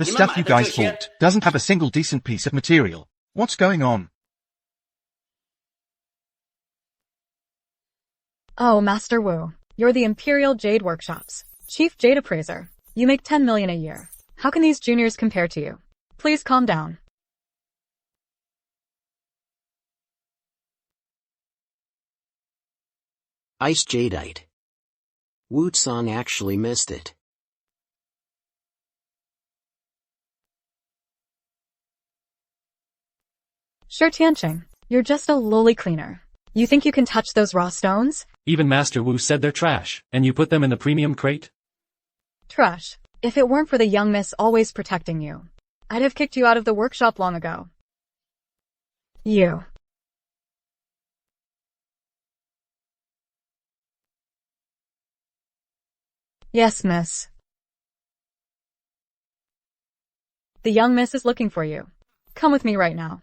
The stuff you guys bought doesn't have a single decent piece of material. What's going on? Oh, Master Wu. You're the Imperial Jade Workshop's Chief Jade Appraiser. You make 10 million a year. How can these juniors compare to you? Please calm down. Ice jadeite. Wu-san actually missed it. Sure, Tian Chen. You're just a lowly cleaner. You think you can touch those raw stones? Even Master Wu said they're trash, and you put them in the premium crate? Trash. If it weren't for the young miss always protecting you, I'd have kicked you out of the workshop long ago. You. Yes, miss. The young miss is looking for you. Come with me right now.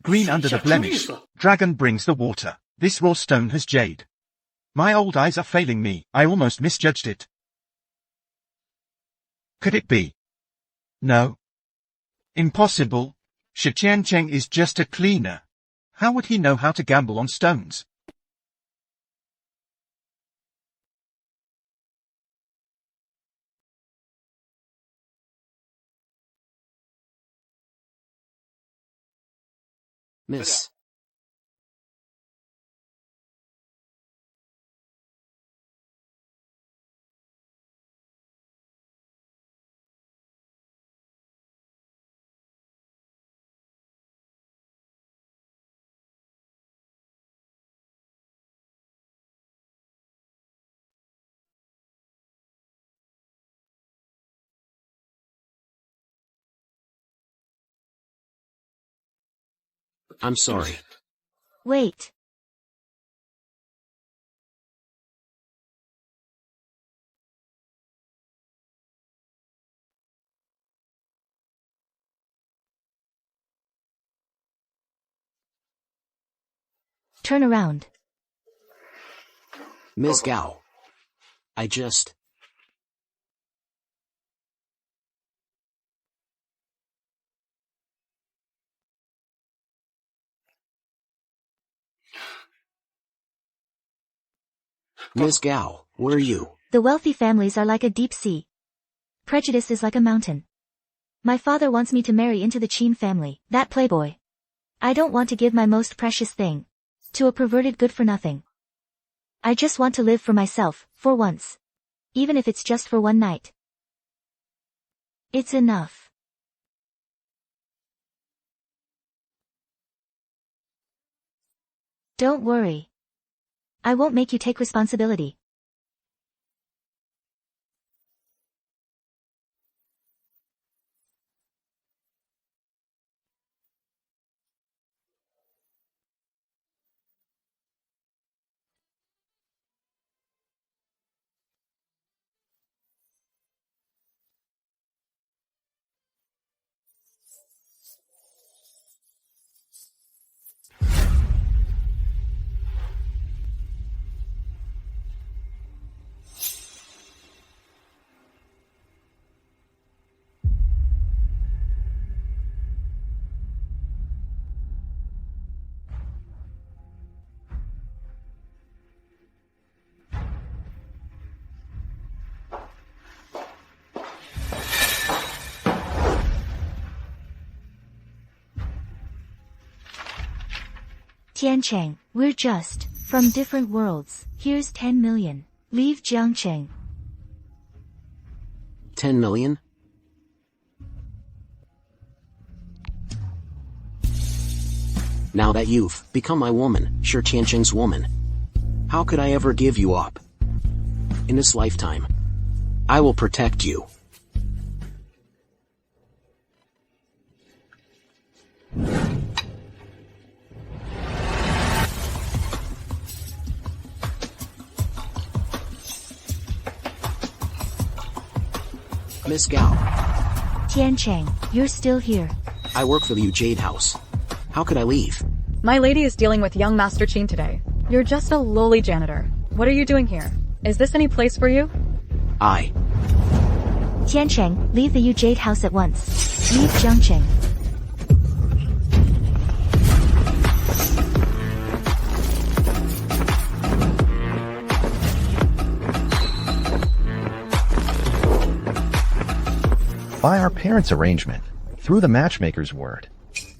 Green under the blemish. Dragon brings the water. This raw stone has jade. My old eyes are failing me. I almost misjudged it. Could it be? No. Impossible. Tian Chen is just a cleaner. How would he know how to gamble on stones? Miss. I'm sorry. Wait. Turn around. Ms. Gao. I just... Ms. Gao, where are you? The wealthy families are like a deep sea. Prejudice is like a mountain. My father wants me to marry into the Qin family, that playboy. I don't want to give my most precious thing to a perverted good-for-nothing. I just want to live for myself, for once. Even if it's just for one night. It's enough. Don't worry. I won't make you take responsibility. Tian Chen, we're just from different worlds. Here's 10 million. Leave Biancing. 10 million? Now that you've become my woman, Tian Chen's woman, how could I ever give you up? In this lifetime, I will protect you. Miss Gao. Tian Chen, you're still here. I work for the Jade House. How could I leave? My lady is dealing with young Master Qin today. You're just a lowly janitor. What are you doing here? Is this any place for you? Tian Chen, leave the Jade House at once. Leave Jiangcheng. By our parents' arrangement, through the matchmaker's word.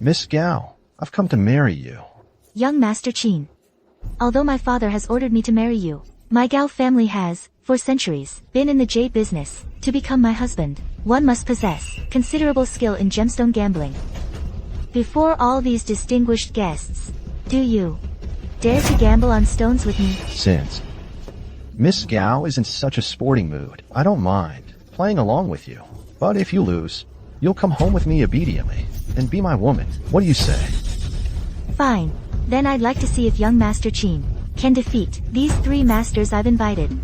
Miss Gao, I've come to marry you. Young Master Qin. Although my father has ordered me to marry you, my Gao family has, for centuries, been in the jade business. To become my husband, one must possess considerable skill in gemstone gambling. Before all these distinguished guests, do you dare to gamble on stones with me? Since Miss Gao is in such a sporting mood, I don't mind playing along with you. But if you lose, you'll come home with me obediently and be my woman. What do you say? Fine. Then I'd like to see if young Master Qin can defeat these 3 masters I've invited.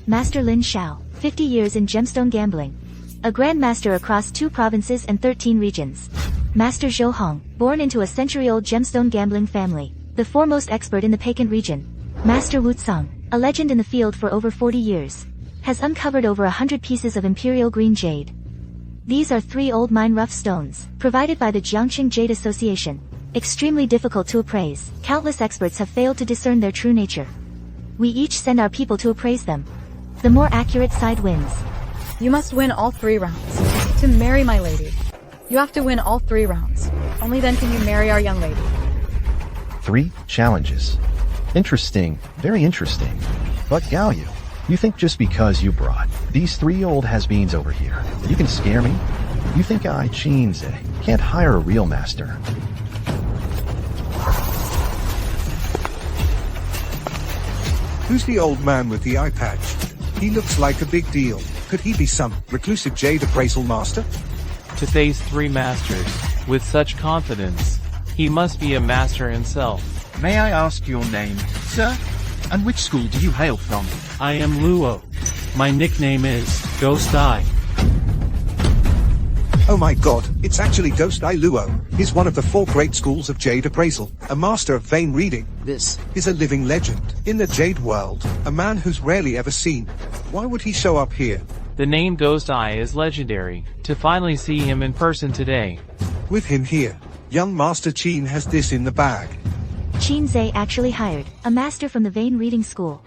Master Lin Xiao, 50 years in gemstone gambling. A grandmaster across 2 provinces and 13 regions. Master Zhou Hong, born into a century-old gemstone gambling family, the foremost expert in the Pekin region. Master Wu Tsang, a legend in the field for over 40 years. Has uncovered over 100 pieces of imperial green jade. These are 3 old mine rough stones, provided by the Jiangxing Jade Association. Extremely difficult to appraise, countless experts have failed to discern their true nature. We each send our people to appraise them. The more accurate side wins. You must win all 3 rounds. To marry my lady, you have to win all 3 rounds. Only then can you marry our young lady. 3 challenges. Interesting, very interesting. But Gao Yu, you think just because you brought these 3 old has-beens over here, you can scare me? You think I, Qin Zhe, can't hire a real master? Who's the old man with the eye patch? He looks like a big deal. Could he be some reclusive jade appraisal master? To face 3 masters with such confidence, he must be a master himself. May I ask your name, sir? And which school do you hail from? I am Luo. My nickname is Ghost Eye. Oh my god, it's actually Ghost Eye Luo. He's one of the 4 great schools of jade appraisal, a master of vain reading. This He's a living legend in the jade world, a man who's rarely ever seen. Why would he show up here? The name Ghost Eye is legendary. To finally see him in person today. With him here, young Master Qin has this in the bag. Qin Zhe actually hired a master from the Vain Reading School.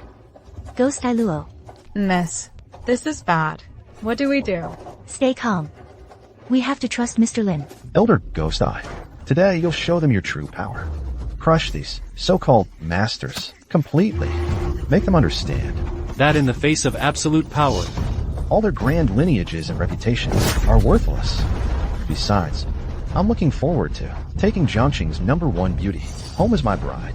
Ghost Eye Luo. Miss, this is bad. What do we do? Stay calm. We have to trust Mr. Lin. Elder Ghost Eye, today you'll show them your true power. Crush these so-called masters completely. Make them understand. That in the face of absolute power. All their grand lineages and reputations are worthless. Besides, I'm looking forward to taking Jiangxing's #1 beauty home as my bride.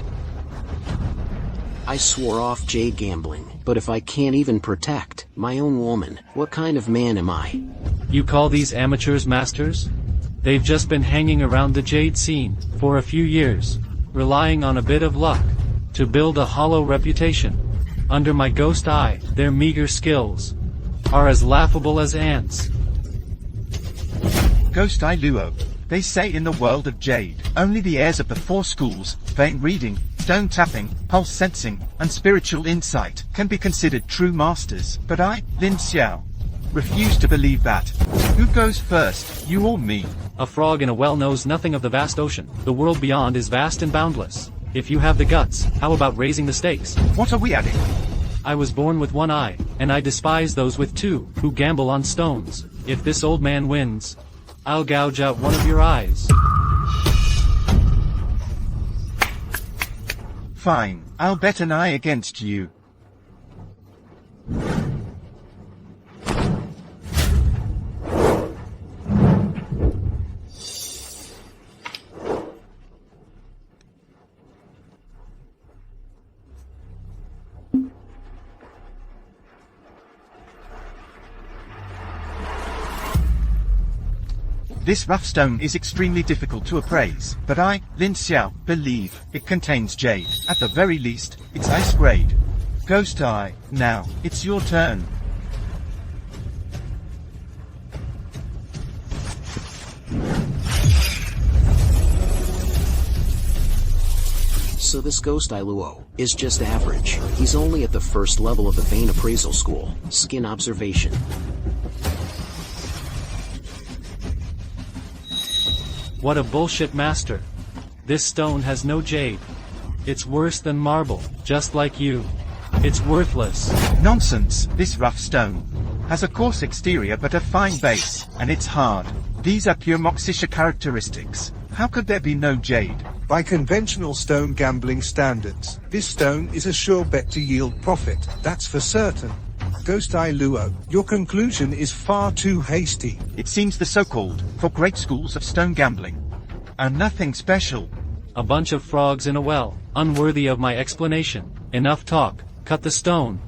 I swore off jade gambling, but if I can't even protect my own woman, what kind of man am I? You call these amateurs masters? They've just been hanging around the jade scene for a few years, relying on a bit of luck to build a hollow reputation. Under my ghost eye, their meager skills are as laughable as ants. Ghost Eye Luo. They say in the world of jade, only the heirs of the 4 schools, vein reading, stone tapping, pulse sensing, and spiritual insight, can be considered true masters. But I, Lin Xiao, refuse to believe that. Who goes first, you or me? A frog in a well knows nothing of the vast ocean. The world beyond is vast and boundless. If you have the guts, how about raising the stakes? What are we adding? I was born with 1 eye, and I despise those with 2, who gamble on stones. If this old man wins, I'll gouge out one of your eyes. Fine, I'll bet an eye against you. This rough stone is extremely difficult to appraise, but I, Lin Xiao, believe it contains jade. At the very least, it's ice grade. Ghost Eye, now, it's your turn. So this ghost Iluo is just average. He's only at the first level of the Vein Appraisal School, Skin Observation. What a bullshit, master. This stone has no jade. It's worse than marble, just like you. It's worthless. Nonsense. This rough stone has a coarse exterior but a fine base, and it's hard. These are pure Moxisha characteristics. How could there be no jade? By conventional stone gambling standards, this stone is a sure bet to yield profit, that's for certain. Ghost Eye Luo, your conclusion is far too hasty. It seems the so-called for great schools of stone gambling are nothing special. A bunch of frogs in a well, unworthy of my explanation. Enough talk, cut the stone.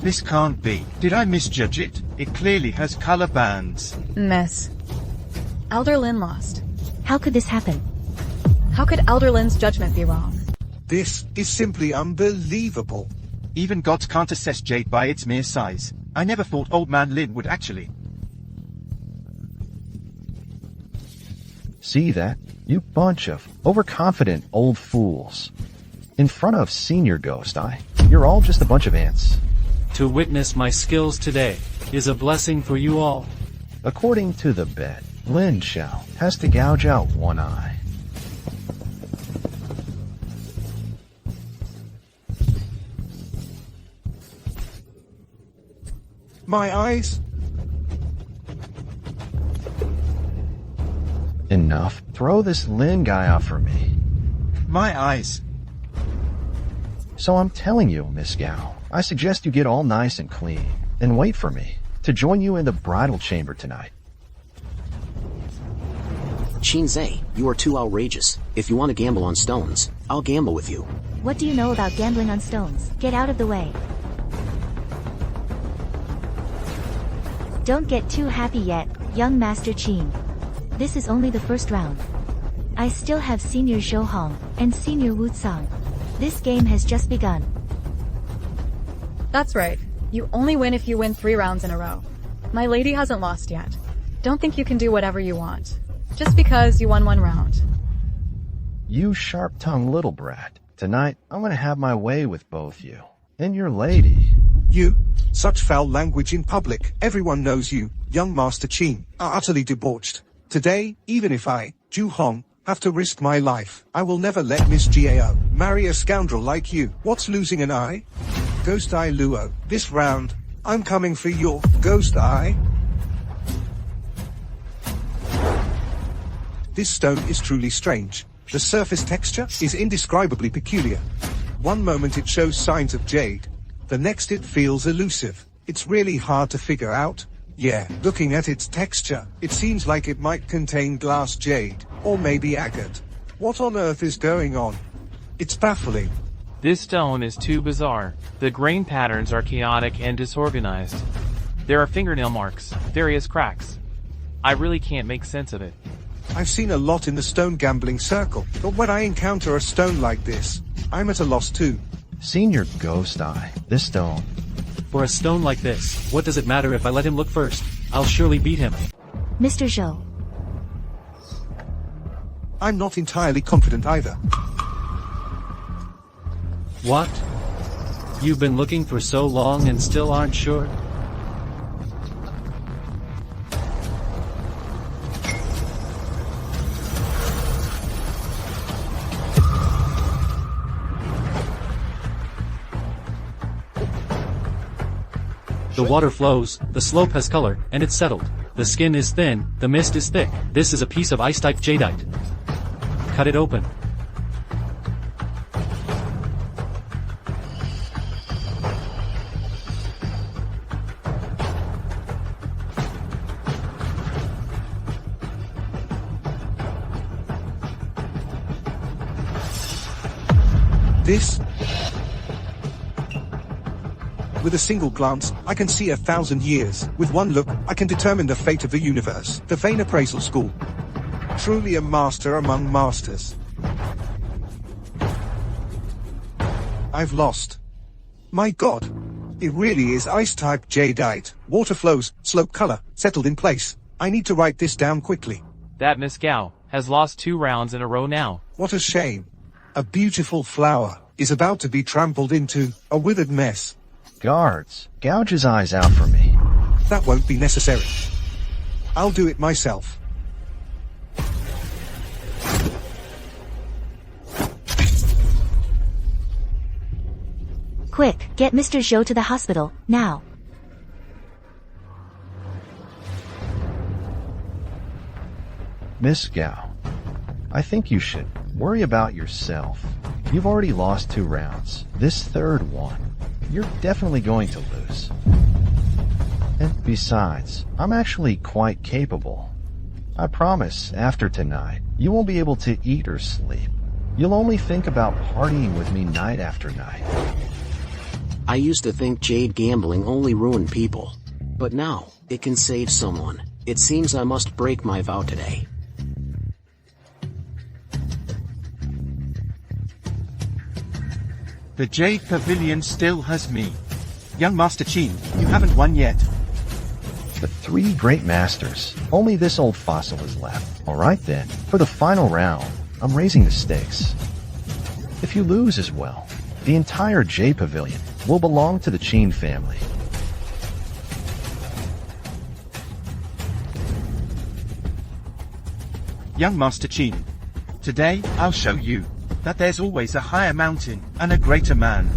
This can't be. Did I misjudge it? It clearly has color bands. Miss. Elder Lin lost. How could this happen? How could Elder Lin's judgment be wrong? This is simply unbelievable. Even gods can't assess jade by its mere size. I never thought Old Man Lin would actually. See that? You bunch of overconfident old fools. In front of Senior Ghost Eye, you're all just a bunch of ants. To witness my skills today is a blessing for you all. According to the bet, Lin Xiao has to gouge out one eye. My eyes? Enough. Throw this Lin guy off for me. My eyes. So I'm telling you, Miss Gao, I suggest you get all nice and clean, and wait for me to join you in the bridal chamber tonight. Qinzhe, you are too outrageous. If you want to gamble on stones, I'll gamble with you. What do you know about gambling on stones? Get out of the way. Don't get too happy yet, young Master Qin. This is only the first round. I still have Senior Zhou Hong and Senior Wu Tsang. This game has just begun. That's right. You only win if you win 3 rounds in a row. My lady hasn't lost yet. Don't think you can do whatever you want, just because you won 1 round. You sharp-tongued little brat. Tonight, I'm gonna have my way with both you. And your lady. You? Such foul language in public. Everyone knows you, young Master Qin, are utterly debauched. Today, even if I, Zhu Hong, have to risk my life, I will never let Miss Gao marry a scoundrel like you. What's losing an eye? Ghost Eye Luo, this round, I'm coming for your ghost eye. This stone is truly strange. The surface texture is indescribably peculiar. One moment it shows signs of jade, the next it feels elusive. It's really hard to figure out. Yeah, looking at its texture, it seems like it might contain glass jade, or maybe agate. What on earth is going on? It's baffling. This stone is too bizarre. The grain patterns are chaotic and disorganized. There are fingernail marks, various cracks. I really can't make sense of it. I've seen a lot in the stone gambling circle, but when I encounter a stone like this, I'm at a loss too. Senior Ghost Eye, this stone. For a stone like this, what does it matter if I let him look first? I'll surely beat him. Mr. Zhou. I'm not entirely confident either. What? You've been looking for so long and still aren't sure? The water flows, the slope has color, and it's settled. The skin is thin, the mist is thick. This is a piece of ice-type jadeite. cut it open. This? With a single glance, I can see 1,000 years. With one look, I can determine the fate of the universe. The Vane Appraisal School. Truly a master among masters. I've lost. My god. It really is ice-type jadeite. Water flows, slope color, settled in place. I need to write this down quickly. That Miss Gao has lost 2 rounds in a row now. What a shame. A beautiful flower is about to be trampled into a withered mess. Guards, gouge his eyes out for me. That won't be necessary. I'll do it myself. Quick, get Mr. Zhou to the hospital, now. Miss Gao, I think you should worry about yourself. You've already lost 2 rounds. This third one, you're definitely going to lose. And besides, I'm actually quite capable. I promise, after tonight, you won't be able to eat or sleep. You'll only think about partying with me night after night. I used to think jade gambling only ruined people. But now, it can save someone. It seems I must break my vow today. The Jade Pavilion still has me. Young Master Qin, you haven't won yet. The 3 great masters. Only this old fossil is left. Alright then, for the final round, I'm raising the stakes. If you lose as well, the entire Jade Pavilion will belong to the Qin family. Young Master Qin, today I'll show you that there's always a higher mountain and a greater man.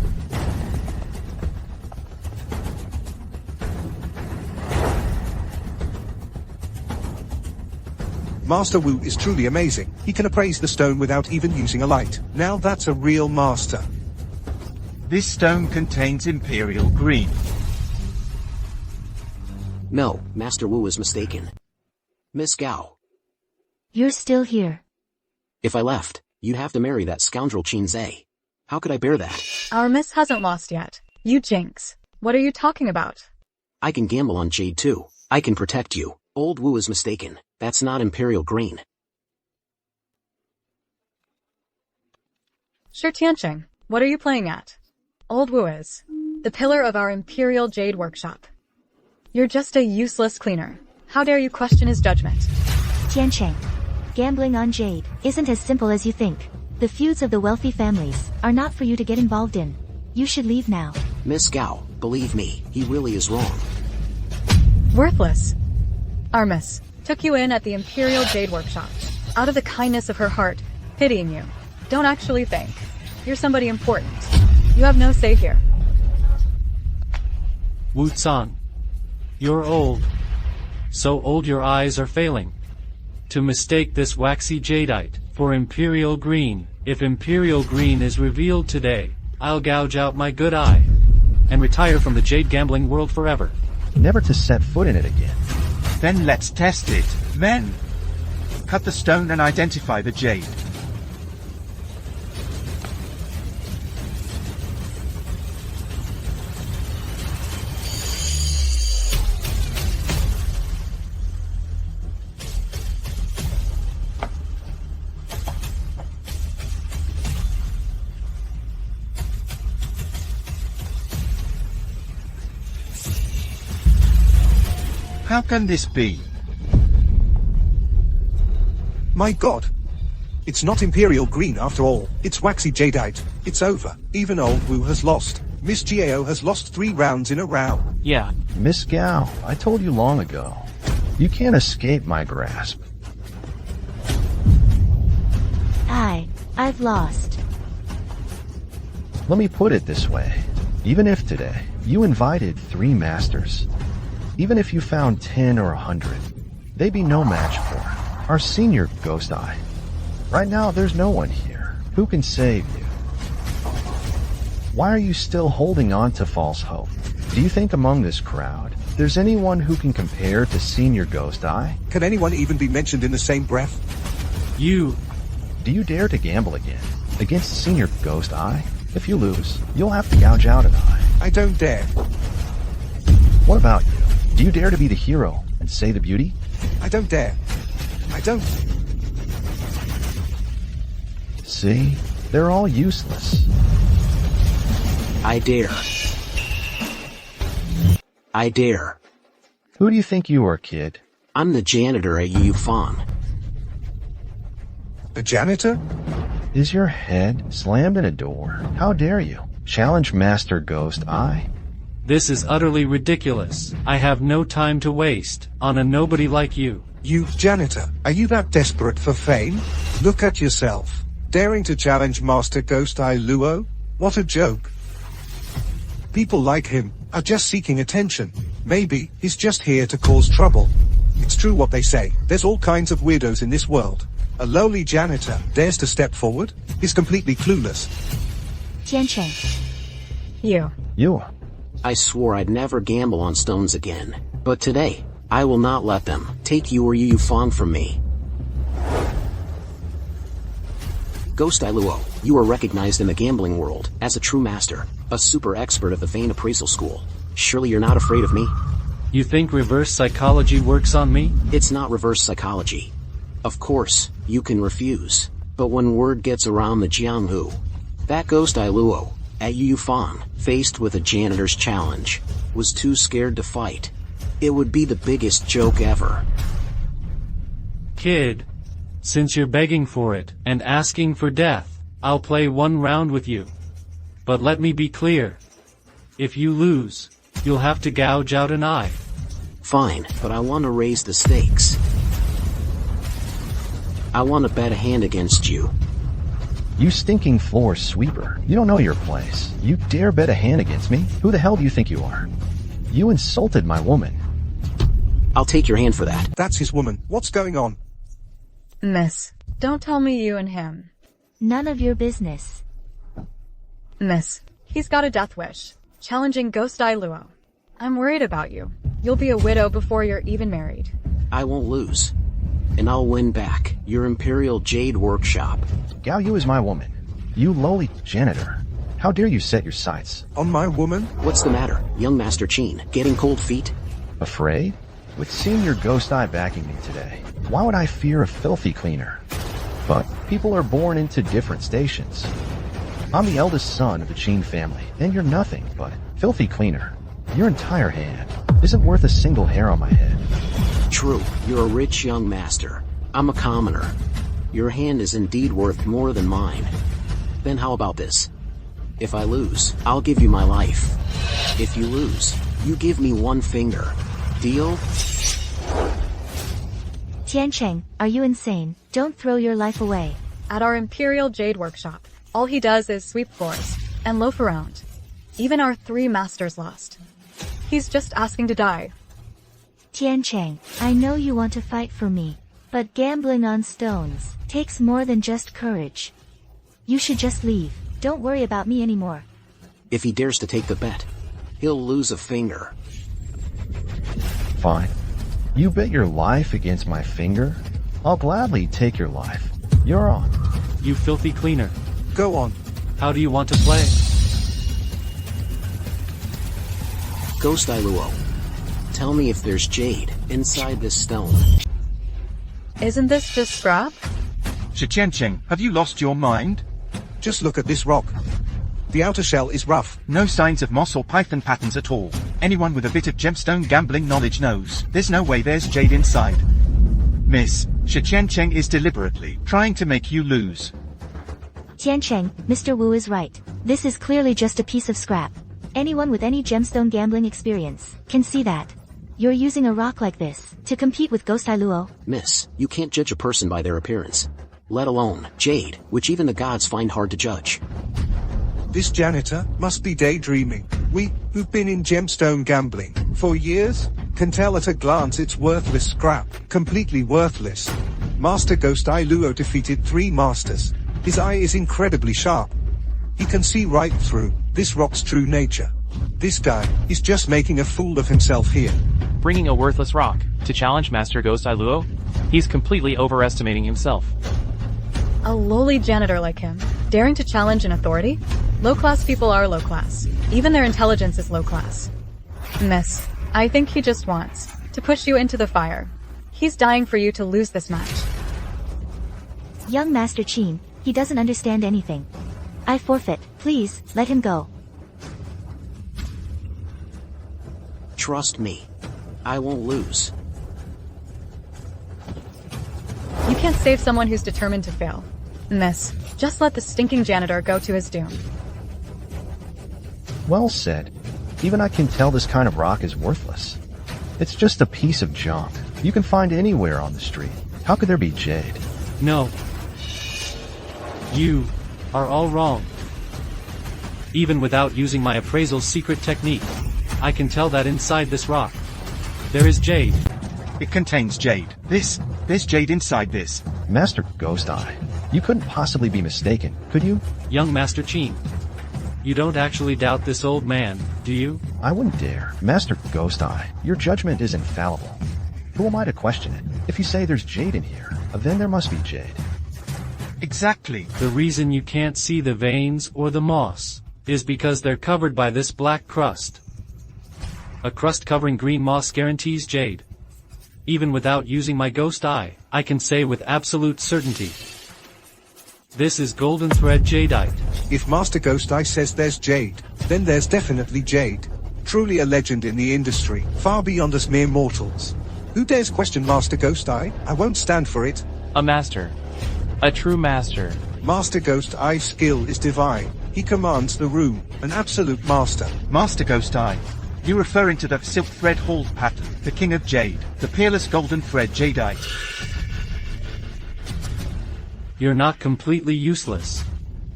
Master Wu is truly amazing. He can appraise the stone without even using a light. Now that's a real master. This stone contains imperial green. No, Master Wu is mistaken. Miss Gao, You're still here. if I left, you'd have to marry that scoundrel Qin Zhe. How could I bear that? Our miss hasn't lost yet. You jinx. What are you talking about? I can gamble on jade too. I can protect you. Old Wu is mistaken. That's not imperial green. Sure, Tian Chen, what are you playing at? Old Wu is the pillar of our imperial jade workshop. You're just a useless cleaner. How dare you question his judgment? Tian Chen. Gambling on jade isn't as simple as you think. The feuds of the wealthy families are not for you to get involved in. You should leave now. Miss Gao, believe me, he really is wrong. Worthless. Our miss took you in at the imperial jade workshop, out of the kindness of her heart, pitying you. Don't actually think you're somebody important. You have no say here. Wu Zan. You're old. So old your eyes are failing. To mistake this waxy jadeite for imperial green. If imperial green is revealed today, I'll gouge out my good eye and retire from the jade gambling world forever. Never to set foot in it again. Then let's test it. Men, cut the stone and identify the jade. How can this be? My god. It's not imperial green after all. It's waxy jadeite. It's over. Even old Wu has lost. Miss Gao has lost 3 rounds in a row. Yeah, Miss Gao, I told you long ago. You can't escape my grasp. I've lost. Let me put it this way. Even if today, you invited 3 masters, even if you found 10 or 100, they'd be no match for our senior Ghost Eye. Right now, there's no one here. Who can save you? Why are you still holding on to false hope? Do you think among this crowd, there's anyone who can compare to Senior Ghost Eye? Can anyone even be mentioned in the same breath? You, Do you dare to gamble again? Against Senior Ghost Eye? If you lose, you'll have to gouge out an eye. I don't dare. What about you? Do you dare to be the hero and say the beauty? I don't dare. I don't. See? They're all useless. I dare. I dare. Who do you think you are, kid? I'm the janitor at Yufan. The janitor? Is your head slammed in a door? How dare you? Challenge Master Ghost Eye? this is utterly ridiculous. I have no time to waste on a nobody like you. You, janitor, are you that desperate for fame? Look at yourself. Daring to challenge Master Ghost Eye Luo? What a joke. People like him are just seeking attention. Maybe he's just here to cause trouble. It's true what they say. There's all kinds of weirdos in this world. A lowly janitor dares to step forward? He's completely clueless. Tian Chen. You. I swore I'd never gamble on stones again. But today, I will not let them take you or Yufang from me. Ghost Eye Luo, you are recognized in the gambling world as a true master, a super expert of the Vane Appraisal School. Surely you're not afraid of me? You think reverse psychology works on me? It's not reverse psychology. Of course, you can refuse. But when word gets around the Jianghu, that Ghost Eye Luo, at Yufang, faced with a janitor's challenge, was too scared to fight. It would be the biggest joke ever. Kid, since you're begging for it and asking for death, I'll play one round with you. But let me be clear. If you lose, you'll have to gouge out an eye. Fine, but I want to raise the stakes. I want to bet a hand against you. You stinking floor sweeper. You don't know your place. You dare bet a hand against me? Who the hell do you think you are? You insulted my woman. I'll take your hand for that. That's his woman. What's going on? Miss, don't tell me you and him. None of your business. Miss, he's got a death wish. Challenging Ghost Eye Luo. I'm worried about you. You'll be a widow before you're even married. I won't lose. And I'll win back your Imperial Jade workshop. Gao Yu is my woman. You lowly janitor. How dare you set your sights? On my woman? What's the matter, young Master Qin? Getting cold feet? Afraid? With Senior Ghost Eye backing me today, why would I fear a filthy cleaner? But people are born into different stations. I'm the eldest son of the Qin family, and you're nothing but filthy cleaner. Your entire hand isn't worth a single hair on my head. True, you're a rich young master. I'm a commoner. Your hand is indeed worth more than mine. Then how about this? If I lose, I'll give you my life. If you lose, you give me one finger. Deal? Tian Chen, are you insane? Don't throw your life away. At our Imperial Jade workshop, all he does is sweep floors and loaf around. Even our 3 masters lost. He's just asking to die. Tian Chen, I know you want to fight for me, but gambling on stones takes more than just courage. You should just leave. Don't worry about me anymore. If he dares to take the bet, he'll lose a finger. Fine. You bet your life against my finger? I'll gladly take your life. You're on. You filthy cleaner. Go on. How do you want to play? Ghost Eye Luo, tell me if there's jade inside this stone. Isn't this just scrap? Tian Chen, have you lost your mind? Just look at this rock. The outer shell is rough. No signs of moss or python patterns at all. Anyone with a bit of gemstone gambling knowledge knows there's no way there's jade inside. Miss, Tian Chen is deliberately trying to make you lose. Tian Chen, Mr. Wu is right. This is clearly just a piece of scrap. Anyone with any gemstone gambling experience can see that. You're using a rock like this to compete with Ghost Eye Luo. Miss, you can't judge a person by their appearance. Let alone jade, which even the gods find hard to judge. This janitor must be daydreaming. We, who've been in gemstone gambling for years, can tell at a glance it's worthless scrap. Completely worthless. Master Ghost Eye Luo defeated 3 masters. His eye is incredibly sharp. He can see right through this rock's true nature. This guy is just making a fool of himself here. Bringing a worthless rock to challenge Master Ghost Eye Luo? He's completely overestimating himself. A lowly janitor like him, daring to challenge an authority? Low-class people are low-class. Even their intelligence is low-class. Miss, I think he just wants to push you into the fire. He's dying for you to lose this match. Young Master Qin, he doesn't understand anything. I forfeit. Please, let him go. Trust me. I won't lose. You can't save someone who's determined to fail. Miss, just let the stinking janitor go to his doom. Well said. Even I can tell this kind of rock is worthless. It's just a piece of junk you can find anywhere on the street. How could there be jade? No. You are all wrong. Even without using my appraisal's secret technique, I can tell that inside this rock, there is jade. It contains jade. There's jade inside this. Master Ghost Eye, you couldn't possibly be mistaken, could you? Young Master Qin, you don't actually doubt this old man, do you? I wouldn't dare. Master Ghost Eye, your judgment is infallible. Who am I to question it? If you say there's jade in here, then there must be jade. Exactly. The reason you can't see the veins or the moss is because they're covered by this black crust. A crust covering green moss guarantees jade. Even without using my ghost eye, I can say with absolute certainty, this is golden thread jadeite. If Master Ghost Eye says there's jade, then there's definitely jade. Truly a legend in the industry, far beyond us mere mortals. Who dares question Master Ghost Eye? I won't stand for it. A master. A true master. Master Ghost Eye's skill is divine. He commands the room, an absolute master. Master Ghost Eye. You're referring to the silk thread hauled pattern, the king of jade, the peerless golden thread jadeite. You're not completely useless.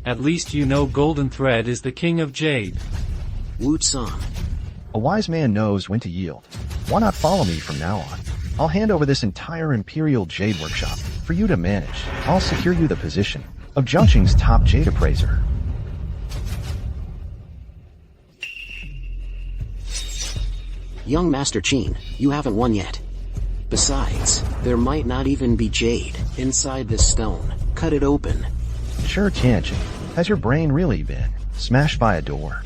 At least you know golden thread is the king of jade. Wu Tsun. A wise man knows when to yield. Why not follow me from now on? I'll hand over this entire Imperial Jade Workshop for you to manage. I'll secure you the position of Jiangxing's top jade appraiser. Young Master Qin, you haven't won yet. Besides, there might not even be jade inside this stone. Cut it open. Sure, Tian Chen. Has your brain really been smashed by a door?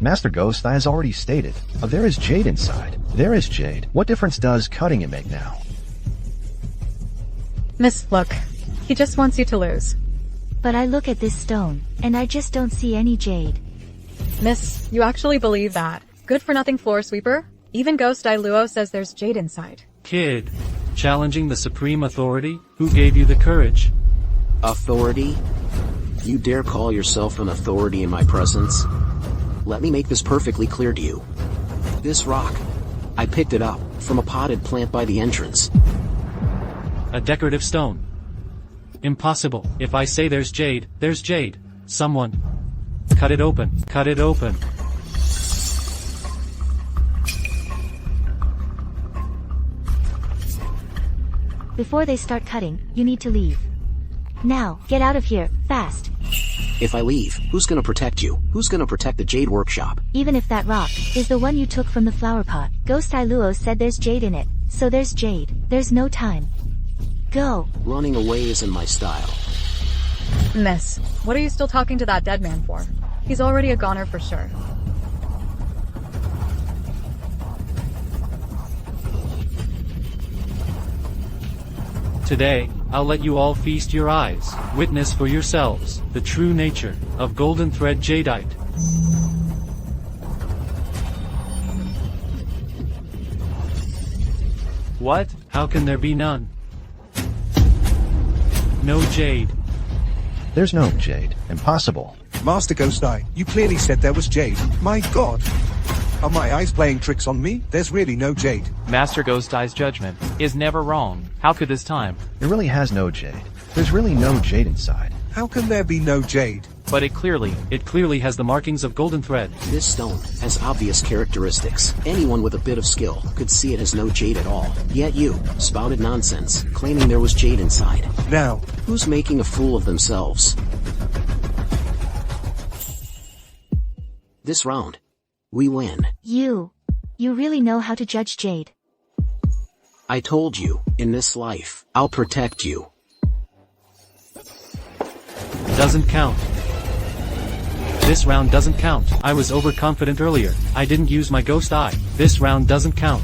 Master Ghost Eye has already stated, there is jade inside. There is jade. What difference does cutting it make now? Miss, look. He just wants you to lose. But I look at this stone, and I just don't see any jade. Miss, you actually believe that? Good-for-nothing floor sweeper? Even Ghost Eye Luo says there's jade inside. Kid, challenging the supreme authority? Who gave you the courage? Authority? You dare call yourself an authority in my presence? Let me make this perfectly clear to you. This rock, I picked it up from a potted plant by the entrance. A decorative stone. Impossible. If I say there's jade, there's jade. Someone. Cut it open. Cut it open. Before they start cutting, you need to leave. Now, get out of here, fast. If I leave, who's gonna protect you? Who's gonna protect the Jade Workshop? Even if that rock is the one you took from the flower pot, Ghost Eye Luo said there's jade in it, so there's jade. There's no time. Go. Running away isn't my style. Miss, what are you still talking to that dead man for? He's already a goner for sure. Today, I'll let you all feast your eyes, witness for yourselves, the true nature of golden thread jadeite. What? How can there be none? No jade. There's no jade. Impossible. Master Ghost Eye, you clearly said there was jade. My god. Are my eyes playing tricks on me? There's really no jade. Master Ghost Eye's judgment is never wrong. How could this time? It really has no jade. There's really no jade inside. How can there be no jade? but it clearly has the markings of golden thread. This stone has obvious characteristics. Anyone with a bit of skill could see it has no jade at all. Yet you spouted nonsense, claiming there was jade inside. Now, Who's making a fool of themselves? This round, we win. You really know how to judge jade. I told you, in this life, I'll protect you. Doesn't count. This round doesn't count. I was overconfident earlier. I didn't use my ghost eye. This round doesn't count.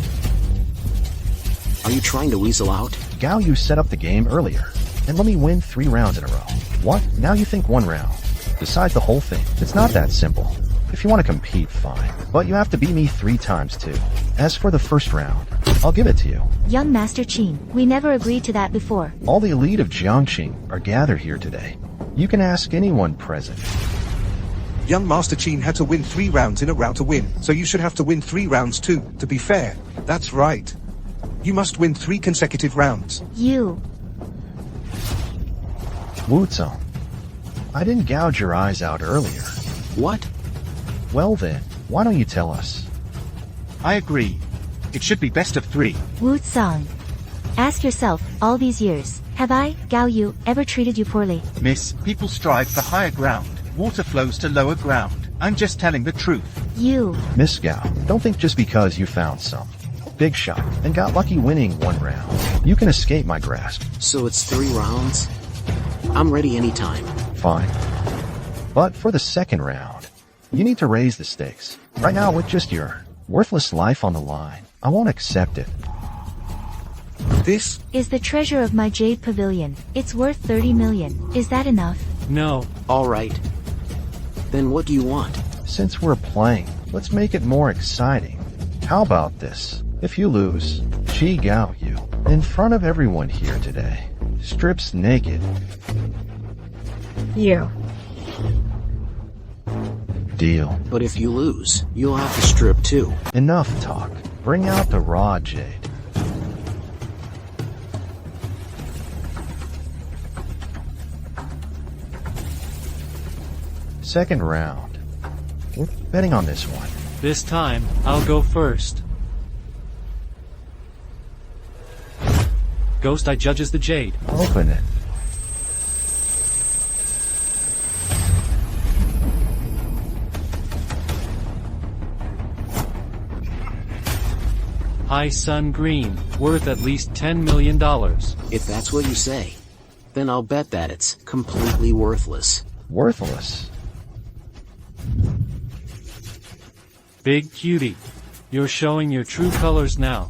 Are you trying to weasel out? Gao Yu set up the game earlier, and let me win 3 rounds in a row. What? Now you think 1 round? Decide the whole thing. It's not that simple. If you want to compete, fine. But you have to beat me 3 times too. As for the first round, I'll give it to you. Young Master Qin, we never agreed to that before. All the elite of Biancing are gathered here today. You can ask anyone present. young Master Qin had to win 3 rounds in a round to win, so you should have to win 3 rounds too, to be fair. That's right. You must win 3 consecutive rounds. You. Wu Zong, I didn't gouge your eyes out earlier. What? Well then, why don't you tell us? I agree. It should be best of 3. Wu Zong. Ask yourself, all these years, have I, Gao Yu, ever treated you poorly? Miss, people strive for higher ground. Water flows to lower ground. I'm just telling the truth. You. Miss Gao, don't think just because you found some big shot and got lucky winning 1 round, you can escape my grasp. So it's 3 rounds? I'm ready anytime. Fine. But for the second round, you need to raise the stakes. Right now, with just your worthless life on the line, I won't accept it. This Is the treasure of my jade pavilion. It's worth 30 million. Is that enough? No. Alright. Then what do you want? Since we're playing, let's make it more exciting. How about this? If you lose, Qi Gao Yu, in front of everyone here today, strips naked. You. Deal. But if you lose, you'll have to strip too. Enough talk. Bring out the raw jade. Second round. We're betting on this one. This time, I'll go first. Ghost Eye judges the jade. Open it. High Sun Green, worth at least $10 million. If that's what you say, then I'll bet that it's completely worthless. Worthless. Big cutie. You're showing your true colors now.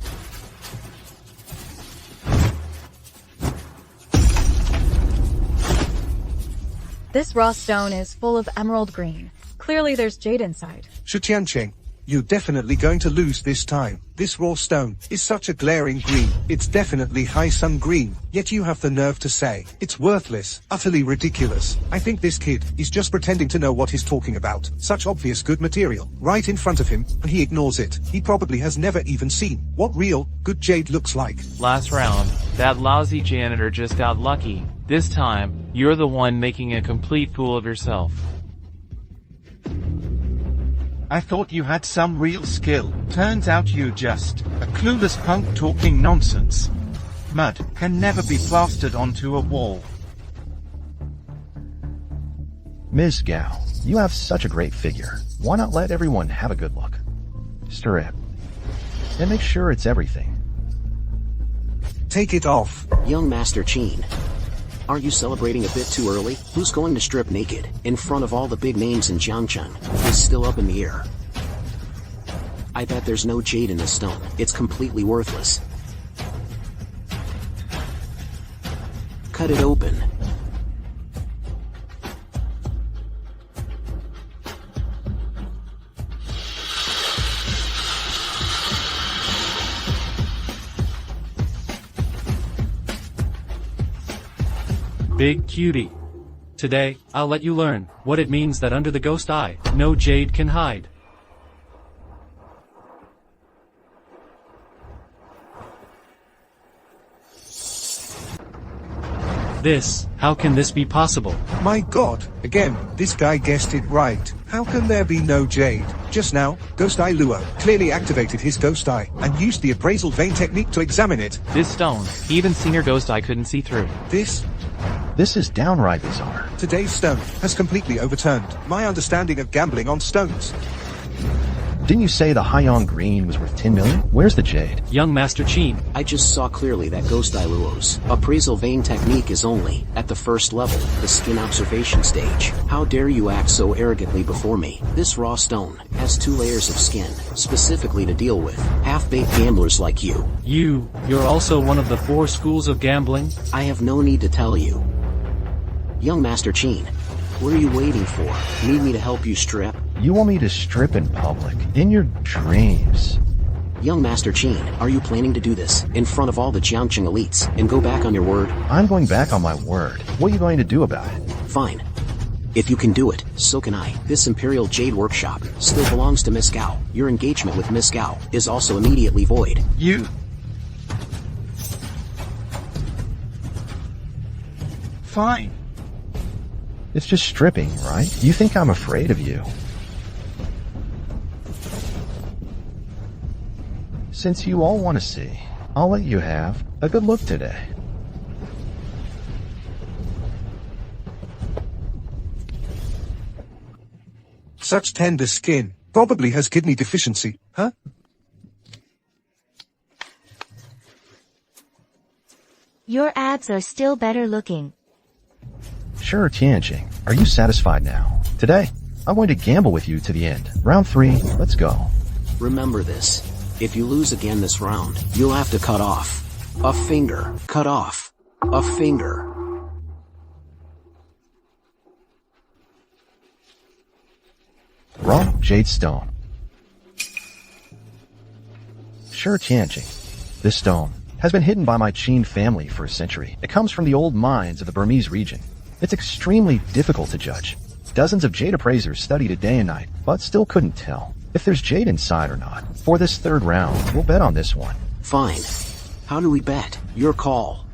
This raw stone is full of emerald green. Clearly there's jade inside. Tian Chen, you're definitely going to lose this time. This raw stone is such a glaring green. It's definitely high sun green, yet you have the nerve to say it's worthless. Utterly ridiculous. I think this kid is just pretending to know what he's talking about. Such obvious good material right in front of him, and he ignores it. He probably has never even seen what real good jade looks like. Last round, that lousy janitor just got lucky. This time, you're the one making a complete fool of yourself. I thought you had some real skill. Turns out you're just a clueless punk talking nonsense. Mud can never be plastered onto a wall. Ms. Gao, you have such a great figure. Why not let everyone have a good look? Strip. And make sure it's everything. Take it off. Young Master Qin. Aren't you celebrating a bit too early? Who's going to strip naked, in front of all the big names in Jiangcheng, is still up in the air. I bet there's no jade in this stone. It's completely worthless. Cut it open. Big cutie. Today, I'll let you learn what it means that under the ghost eye, no jade can hide. How can this be possible? My god, again, this guy guessed it right. How can there be no jade? Just now, Ghost Eye Luo clearly activated his Ghost Eye and used the appraisal vein technique to examine it. This stone, even Senior Ghost Eye couldn't see through. This is downright bizarre. Today's stone has completely overturned my understanding of gambling on stones. Didn't you say the Hyong Green was worth 10 million? Where's the jade? Young Master Qin. I just saw clearly that Ghost Eye Luo's appraisal vein technique is only at the first level, the skin observation stage. How dare you act so arrogantly before me? This raw stone has 2 layers of skin, specifically to deal with half-baked gamblers like you. You're also one of the 4 schools of gambling? I have no need to tell you. Young Master Qin, what are you waiting for? Need me to help you strip? You want me to strip in public? In your dreams? Young Master Qin, are you planning to do this in front of all the Biancing elites and go back on your word? I'm going back on my word. What are you going to do about it? Fine. If you can do it, so can I. This Imperial Jade Workshop still belongs to Miss Gao. Your engagement with Miss Gao is also immediately void. Fine. It's just stripping, right? You think I'm afraid of you? Since you all want to see, I'll let you have a good look today. Such tender skin. Probably has kidney deficiency, huh? Your abs are still better looking. Sure, Tian Chen. Are you satisfied now? Today, I'm going to gamble with you to the end. Round 3, let's go. Remember this. If you lose again this round, you'll have to cut off a finger. Cut off a finger. Raw jade stone. Sure, Tian Chen. This stone has been hidden by my Qin family for a century. It comes from the old mines of the Burmese region. It's extremely difficult to judge. Dozens of jade appraisers studied it day and night, but still couldn't tell if there's jade inside or not. For this 3rd round, we'll bet on this one. Fine. How do we bet? Your call.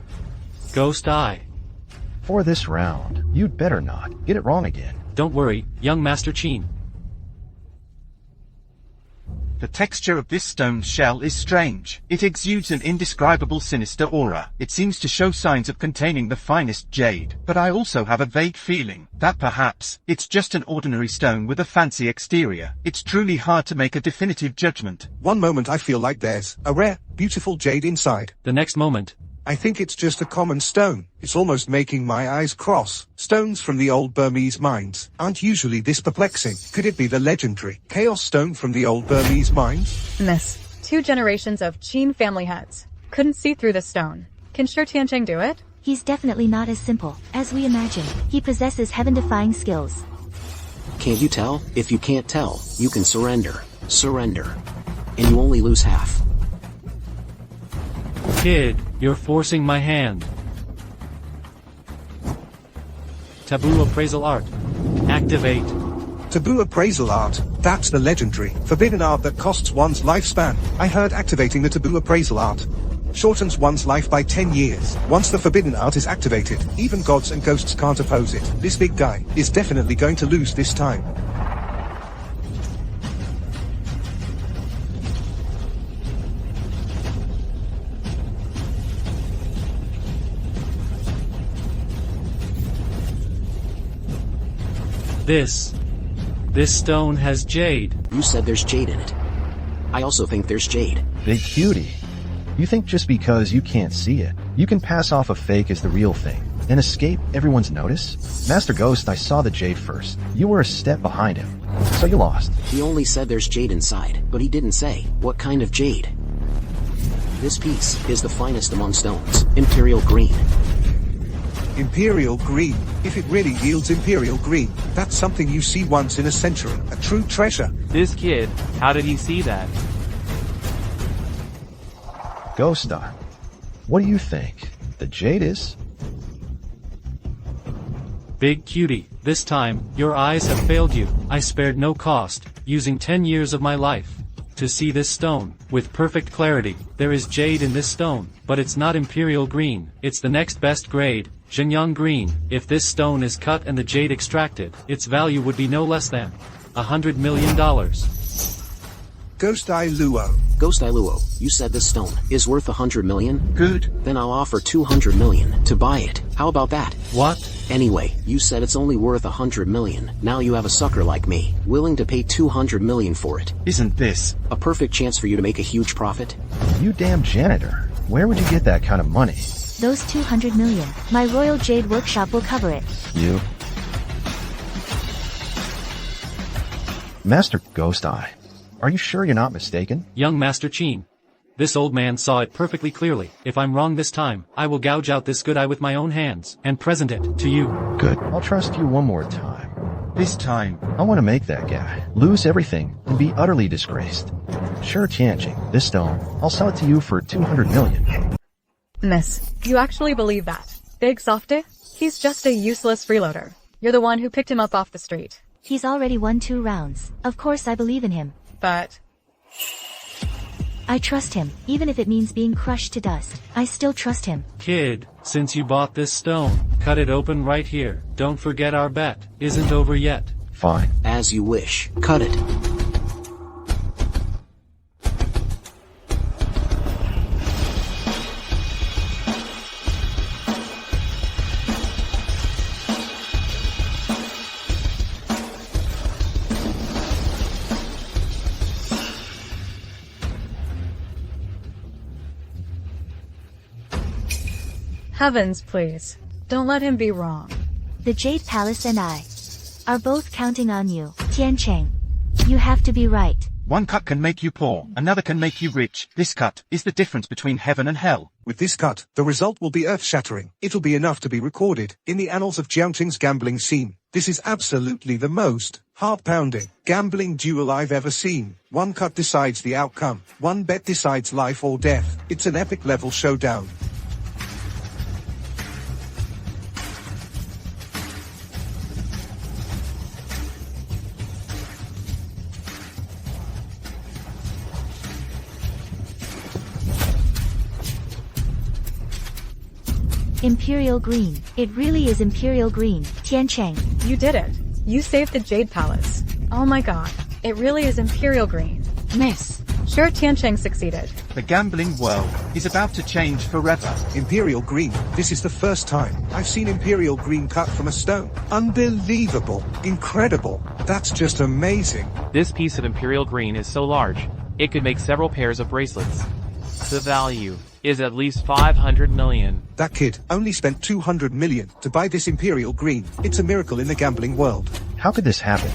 Ghost Eye. For this round, you'd better not get it wrong again. Don't worry, young Master Qin. The texture of this stone shell is strange. It exudes an indescribable sinister aura. It seems to show signs of containing the finest jade. But I also have a vague feeling that perhaps it's just an ordinary stone with a fancy exterior. It's truly hard to make a definitive judgment. One moment I feel like there's a rare, beautiful jade inside. The next moment. I think it's just a common stone. It's almost making my eyes cross. Stones from the old Burmese mines aren't usually this perplexing. Could it be the legendary Chaos Stone from the old Burmese mines? Miss, 2 generations of Qin family heads couldn't see through the stone. Can Sure Tian Chen do it? He's definitely not as simple as we imagine. He possesses heaven-defying skills. Can't you tell? If you can't tell, you can surrender. Surrender. And you only lose half. Kid, you're forcing my hand. Taboo appraisal art. Activate. Taboo appraisal art. That's the legendary, forbidden art that costs one's lifespan. I heard activating the taboo appraisal art shortens one's life by 10 years. Once the forbidden art is activated, even gods and ghosts can't oppose it. This big guy is definitely going to lose this time. This stone has jade. You said there's jade in it. I also think there's jade. Big cutie. You think just because you can't see it, you can pass off a fake as the real thing and escape everyone's notice? Master Ghost, I saw the jade first. You were a step behind him, so you lost. He only said there's jade inside, but he didn't say what kind of jade. This piece is the finest among stones. Imperial Green. Imperial Green. If it really yields Imperial Green, that's something you see once in a century. A true treasure. This kid, how did he see that? Ghost Eye, what do you think? The jade is? Big cutie, this time, your eyes have failed you. I spared no cost, using 10 years of my life. to see this stone, with perfect clarity. There is jade in this stone, but it's not imperial green, it's the next best grade, Xinjiang green. If this stone is cut and the jade extracted, its value would be no less than $100 million. Ghost Eye Luo. Ghost Eye Luo, you said this stone is worth 100 million? Good. Then I'll offer 200 million to buy it. How about that? What? Anyway, you said it's only worth 100 million. Now you have a sucker like me, willing to pay 200 million for it. Isn't this A perfect chance for you to make a huge profit? You damn janitor. Where would you get that kind of money? Those 200 million. My Royal Jade Workshop will cover it. You? Master Ghost Eye, are you sure you're not mistaken? Young Master Qin. This old man saw it perfectly clearly. If I'm wrong this time, I will gouge out this good eye with my own hands, and present it to you. Good. I'll trust you one more time. this time? I want to make that guy lose everything and be utterly disgraced. Sure, Tian Chen, this stone, I'll sell it to you for 200 million. Miss, you actually believe that? Big Softy? He's just a useless freeloader. You're the one who picked him up off the street. He's already won 2 rounds. Of course I believe in him. But I trust him, even if it means being crushed to dust. I still trust him. Kid, since you bought this stone, cut it open right here. Don't forget our bet isn't over yet. Fine. As you wish. Cut it. heavens, please. Don't let him be wrong. The Jade Palace and I are both counting on you, Tian Chen. You have to be right. One cut can make you poor, another can make you rich. This cut is the difference between heaven and hell. With this cut, the result will be earth-shattering. It'll be enough to be recorded in the annals of Biancing's gambling scene. This is absolutely the most heart-pounding gambling duel I've ever seen. One cut decides the outcome. One bet decides life or death. It's an epic level showdown. Imperial Green. It really is Imperial Green, Tian Chen. You did it. You saved the Jade Palace. Oh my god. It really is Imperial Green. Miss. Sure, Tian Chen succeeded. The gambling world is about to change forever. Imperial Green. This is the first time I've seen Imperial Green cut from a stone. Unbelievable. Incredible. That's just amazing. This piece of Imperial Green is so large, it could make several pairs of bracelets. The value is at least 500 million. That kid only spent 200 million to buy this Imperial Green. It's a miracle in the gambling world. How could this happen?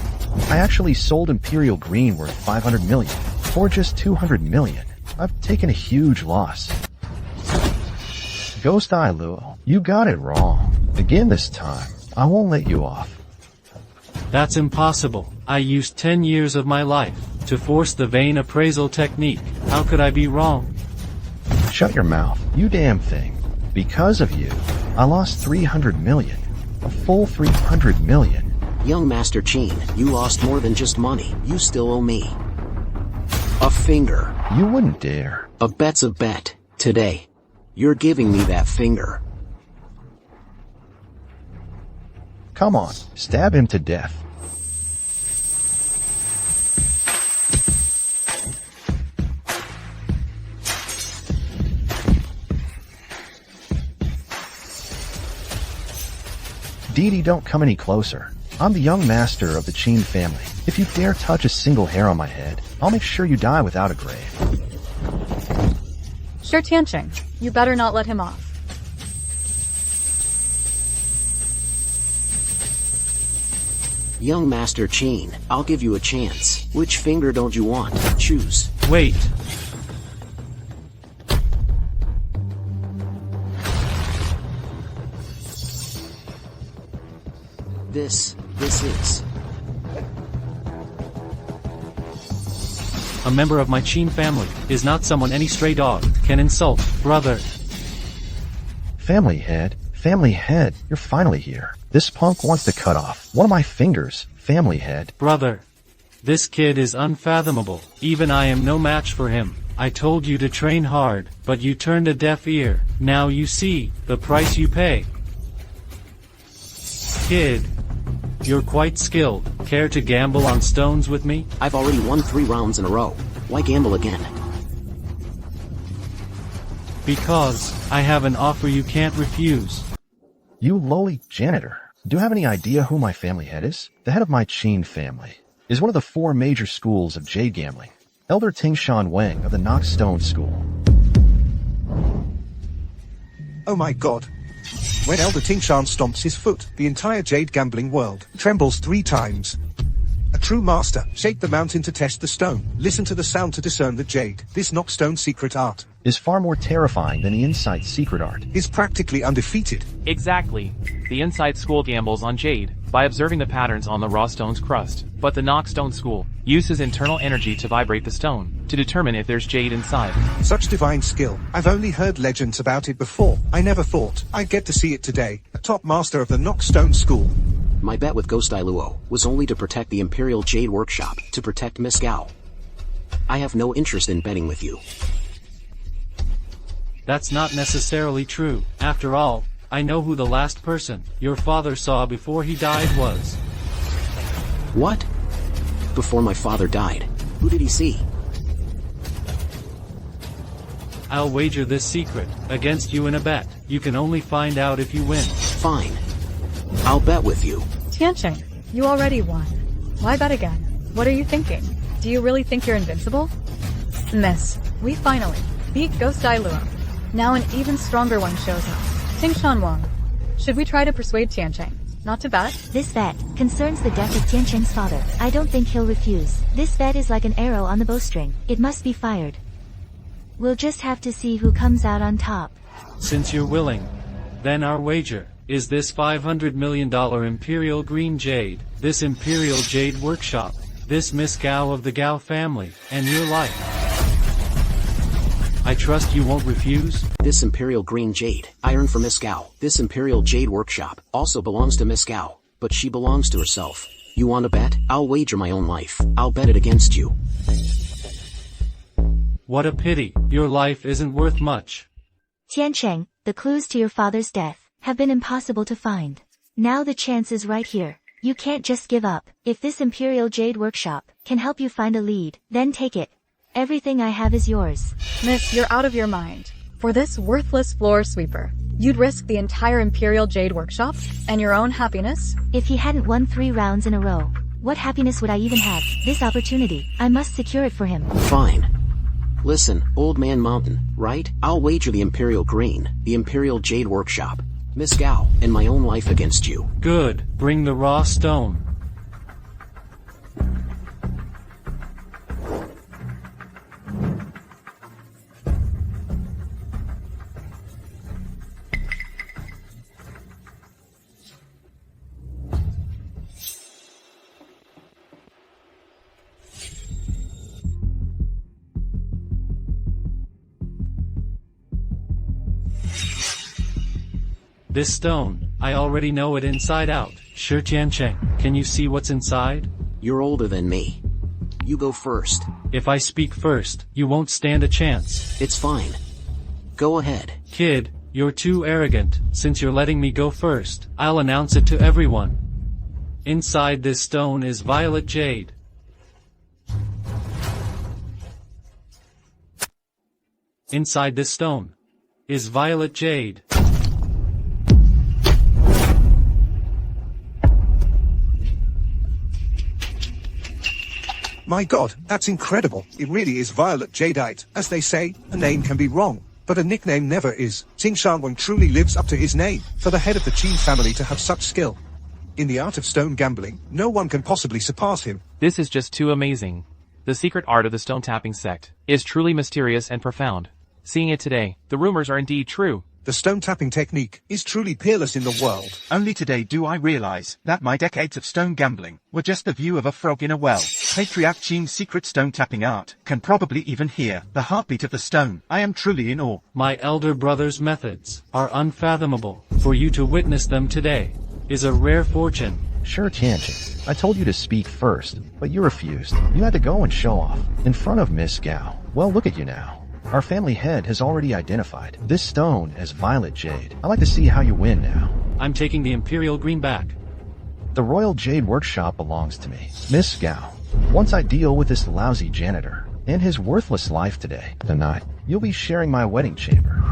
I actually sold Imperial Green worth 500 million for just 200 million. I've taken a huge loss. Ghost Eye Luo, you got it wrong. Again this time. I won't let you off. That's impossible. I used 10 years of my life to force the vein appraisal technique. How could I be wrong? Shut your mouth, you damn thing. Because of you, I lost 300 million. A full 300 million. Young Master Qin, you lost more than just money. You still owe me a finger. You wouldn't dare. A bet's a bet. Today, you're giving me that finger. Come on, stab him to death. Didi, don't come any closer. I'm the young master of the Qin family. If you dare touch a single hair on my head, I'll make sure you die without a grave. Sure, Tian Chen. You better not let him off. Young Master Qin, I'll give you a chance. Which finger don't you want? Choose. Wait. This is A member of my Qin family is not someone any stray dog can insult, brother. Family head, you're finally here. This punk wants to cut off one of my fingers, family head. Brother. This kid is unfathomable. Even I am no match for him. I told you to train hard, but you turned a deaf ear. Now you see the price you pay. Kid, you're quite skilled. Care to gamble on stones with me? I've already won 3 rounds in a row. Why gamble again? Because I have an offer you can't refuse. You lowly janitor. Do you have any idea who my family head is? The head of my Qin family is one of the 4 major schools of jade gambling. Elder Tingshan Wang of the Knockstone School. Oh my god. When Elder Tingshan stomps his foot, the entire jade gambling world trembles 3 times. A true master, shake the mountain to test the stone, listen to the sound to discern the jade. This Knockstone secret art Is far more terrifying than the Inside secret art. is practically undefeated. Exactly. The Inside School gambles on jade by observing the patterns on the raw stone's crust, but the Knockstone School uses internal energy to vibrate the stone to determine if there's jade inside. Such divine skill. I've only heard legends about it before. I never thought I'd get to see it today. A top master of the Knockstone School. My bet with Ghost Luo was only to protect the Imperial Jade Workshop, to protect Miss Gao. I have no interest in betting with you. That's not necessarily true. After all, I know who the last person your father saw before he died was. What? Before my father died, who did he see? I'll wager this secret against you in a bet. You can only find out if you win. Fine. I'll bet with you. Tian Chen, you already won. Why bet again? What are you thinking? Do you really think you're invincible? Miss, we finally beat Ghost Luo. Now an even stronger one shows up. Tingshan Wang. Should we try to persuade Tian Chen not to bet? This bet concerns the death of Tian Chen's father. I don't think he'll refuse. This bet is like an arrow on the bowstring. It must be fired. We'll just have to see who comes out on top. Since you're willing, then our wager is this $500 million Imperial Green Jade, this Imperial Jade Workshop, this Miss Gao of the Gao family, and your life. I trust you won't refuse? This Imperial Green Jade, I earned for Miss Gao. This Imperial Jade Workshop also belongs to Miss Gao, but she belongs to herself. You want to bet? I'll wager my own life. I'll bet it against you. What a pity. Your life isn't worth much. Tian Chen, the clues to your father's death have been impossible to find. Now the chance is right here. You can't just give up. If this Imperial Jade Workshop can help you find a lead, then take it. Everything I have is yours. Miss, you're out of your mind. For this worthless floor sweeper, you'd risk the entire Imperial Jade Workshop and your own happiness? If he hadn't won 3 rounds in a row, what happiness would I even have? This opportunity, I must secure it for him. Fine. Listen, Old Man Mountain, right? I'll wager the Imperial Green, the Imperial Jade Workshop, Miss Gao, and my own life against you. Good. Bring the raw stone. This stone, I already know it inside out. Sure, Tian Chen, can you see what's inside? You're older than me. You go first. If I speak first, you won't stand a chance. It's fine. Go ahead. Kid, you're too arrogant. Since you're letting me go first, I'll announce it to everyone. Inside this stone is violet jade. Inside this stone is violet jade. My god, that's incredible. It really is violet jadeite. As they say, a name can be wrong, but a nickname never is. Tingshan Wang truly lives up to his name. For the head of the Qin family to have such skill in the art of stone gambling, no one can possibly surpass him. This is just too amazing. The secret art of the stone tapping sect is truly mysterious and profound. Seeing it today, the rumors are indeed true. The stone tapping technique is truly peerless in the world. Only today do I realize that my decades of stone gambling were just the view of a frog in a well. Patriarch Qin's secret stone tapping art can probably even hear the heartbeat of the stone. I am truly in awe. My elder brother's methods are unfathomable. For you to witness them today is a rare fortune. Sure, Tian Chen. I told you to speak first, but you refused. You had to go and show off in front of Miss Gao. Well, look at you now. Our family head has already identified this stone as violet jade. I'd like to see how you win now. I'm taking the Imperial Green back. The Royal Jade Workshop belongs to me. Miss Gao, once I deal with this lousy janitor and his worthless life tonight, you'll be sharing my wedding chamber.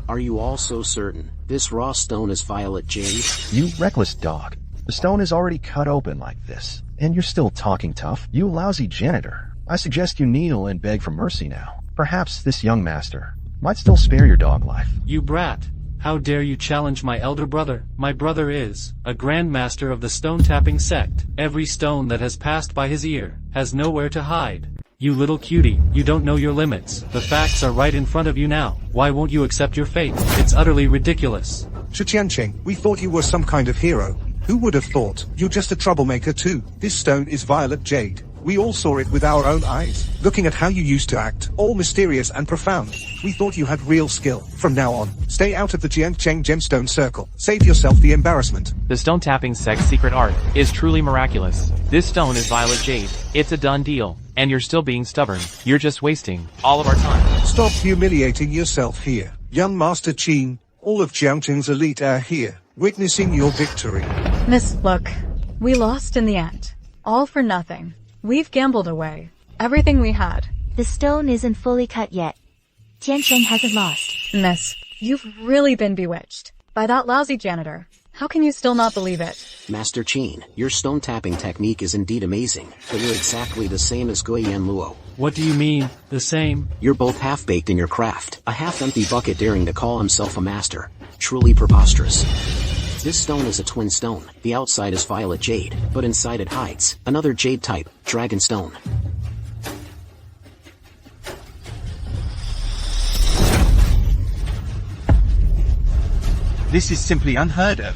Are you all so certain this raw stone is violet jade? You reckless dog. The stone is already cut open like this, and you're still talking tough? You lousy janitor. I suggest you kneel and beg for mercy now. Perhaps this young master might still spare your dog life. You brat. How dare you challenge my elder brother? My brother is a grandmaster of the stone-tapping sect. Every stone that has passed by his ear has nowhere to hide. You little cutie, you don't know your limits. The facts are right in front of you now. Why won't you accept your fate? It's utterly ridiculous. Tian Chen, we thought you were some kind of hero. Who would have thought? You're just a troublemaker too. This stone is violet jade. We all saw it with our own eyes. Looking at how you used to act, all mysterious and profound, we thought you had real skill. From now on, stay out of the Biancing gemstone circle. Save yourself the embarrassment. The stone tapping sect's secret art is truly miraculous. This stone is violet jade. It's a done deal. And you're still being stubborn. You're just wasting all of our time. Stop humiliating yourself here. Young Master Qin, all of Jiangqing's elite are here, witnessing your victory. Miss, look. We lost in the end. All for nothing. We've gambled away everything we had. The stone isn't fully cut yet. Tian Chen hasn't lost. Miss, you've really been bewitched by that lousy janitor. How can you still not believe it? Master Qin, your stone tapping technique is indeed amazing, but you're exactly the same as Guiyan Luo. What do you mean, the same? You're both half-baked in your craft. A half-empty bucket daring to call himself a master. Truly preposterous. This stone is a twin stone. The outside is violet jade, but inside it hides another jade type, dragon stone. This is simply unheard of.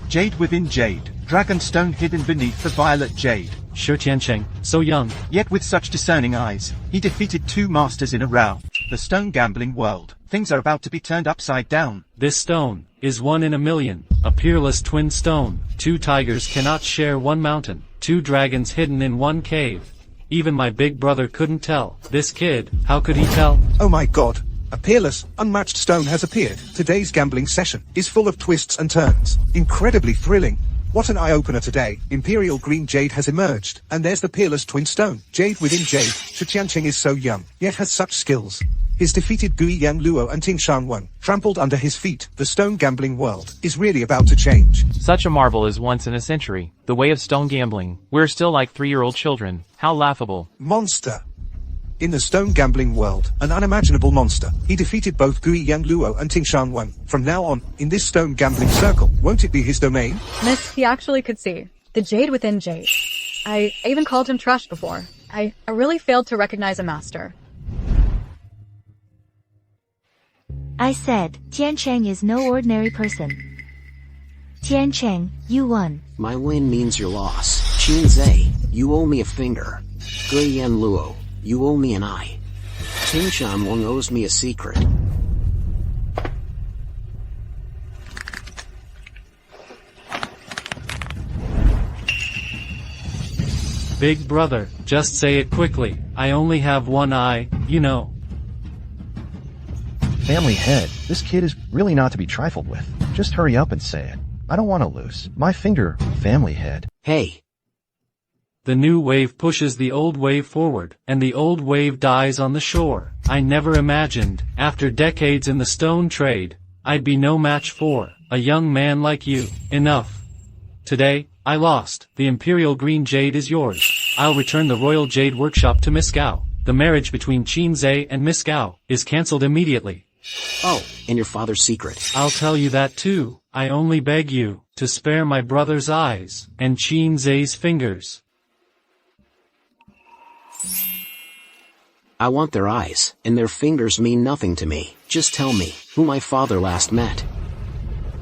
Jade within jade, dragon stone hidden beneath the violet jade. Sure, Tian Chen, so young. Yet with such discerning eyes, he defeated 2 masters in a row. The stone gambling world. Things are about to be turned upside down. This stone is 1 in a million. A peerless twin stone. 2 tigers cannot share 1 mountain. 2 dragons hidden in 1 cave. Even my big brother couldn't tell. This kid, how could he tell? Oh my god. A peerless, unmatched stone has appeared. Today's gambling session is full of twists and turns. Incredibly thrilling. What an eye-opener today. Imperial green jade has emerged. And there's the peerless twin stone. Jade within jade. Tian Chen is so young, yet has such skills. His defeated Guiyan Luo and Ting Shanwen, trampled under his feet. The stone gambling world is really about to change. Such a marvel is once in a century. The way of stone gambling. We're still like 3-year-old children. How laughable. Monster. In the stone gambling world, an unimaginable monster. He defeated both Guiyan Luo and Ting Shanwen. From now on, in this stone gambling circle, won't it be his domain? Miss, he actually could see the jade within jade. I even called him trash before. I really failed to recognize a master. I said, Tian Chen is no ordinary person. Tian Chen, you won. My win means your loss. Qin Zhe, you owe me a finger. Guiyan Luo, you owe me an eye. Ting Shanwen owes me a secret. Big brother, just say it quickly. I only have 1 eye, you know. Family head, this kid is really not to be trifled with. Just hurry up and say it. I don't want to lose my finger, family head. Hey. The new wave pushes the old wave forward, and the old wave dies on the shore. I never imagined, after decades in the stone trade, I'd be no match for a young man like you. Enough. Today, I lost. The Imperial Green Jade is yours. I'll return the Royal Jade Workshop to Miss Gao. The marriage between Qin Zhe and Miss Gao is cancelled immediately. Oh, and your father's secret. I'll tell you that too. I only beg you to spare my brother's eyes and Qin Zhe's fingers. I want their eyes, and their fingers mean nothing to me. Just tell me, who my father last met.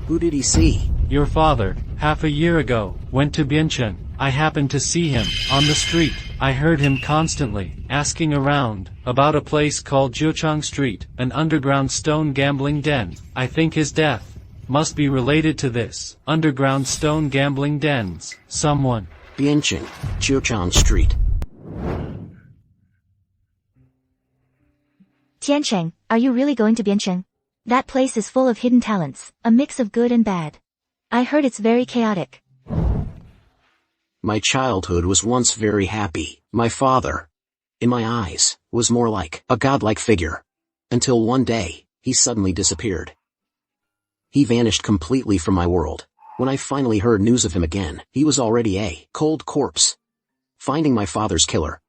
Who did he see? Your father, half a year ago, went to Biancing. I happened to see him on the street. I heard him constantly asking around about a place called Jiuchang Street, an underground stone gambling den. I think his death Must be related to this. Underground stone gambling dens. Someone. Biancing, Chiochan Street. Tian Chen, are you really going to Biancing? That place is full of hidden talents, a mix of good and bad. I heard it's very chaotic. My childhood was once very happy. My father, in my eyes, was more like a godlike figure. Until one day, he suddenly disappeared. He vanished completely from my world. When I finally heard news of him again, he was already a cold corpse. Finding my father's killer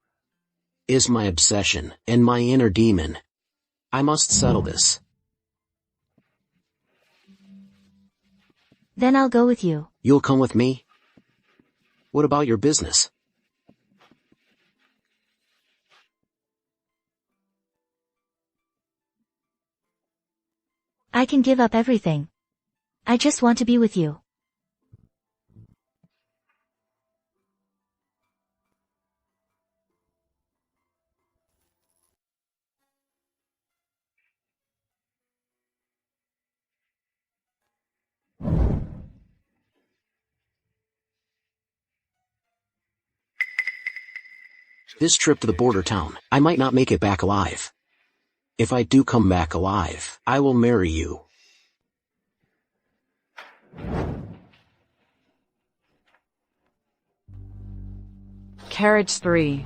is my obsession and my inner demon. I must settle this. Then I'll go with you. You'll come with me? What about your business? I can give up everything. I just want to be with you. This trip to the border town, I might not make it back alive. If I do come back alive, I will marry you. Carriage 3.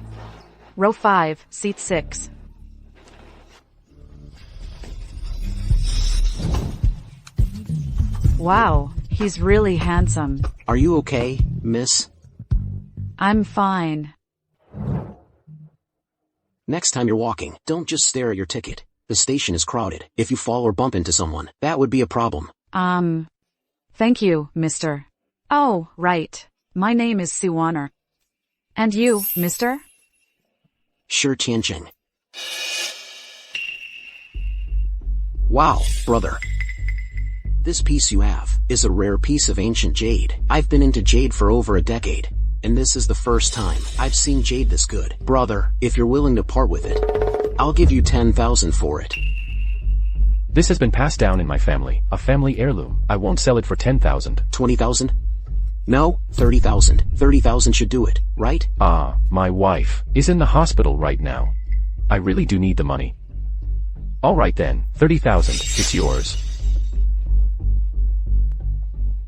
Row 5, seat 6. Wow, he's really handsome. Are you okay, miss? I'm fine. Next time you're walking, don't just stare at your ticket. The station is crowded. If you fall or bump into someone, that would be a problem. Thank you, mister. Oh, right. My name is Siwaner. And you, mister? Sure, Tian Chen. Wow, brother. This piece you have is a rare piece of ancient jade. I've been into jade for over a decade, and this is the first time I've seen jade this good. Brother, if you're willing to part with it, I'll give you 10,000 for it. This has been passed down in my family, a family heirloom. I won't sell it for 10,000. 20,000? No, 30,000. 30,000 should do it, right? My wife is in the hospital right now. I really do need the money. All right then, 30,000, it's yours.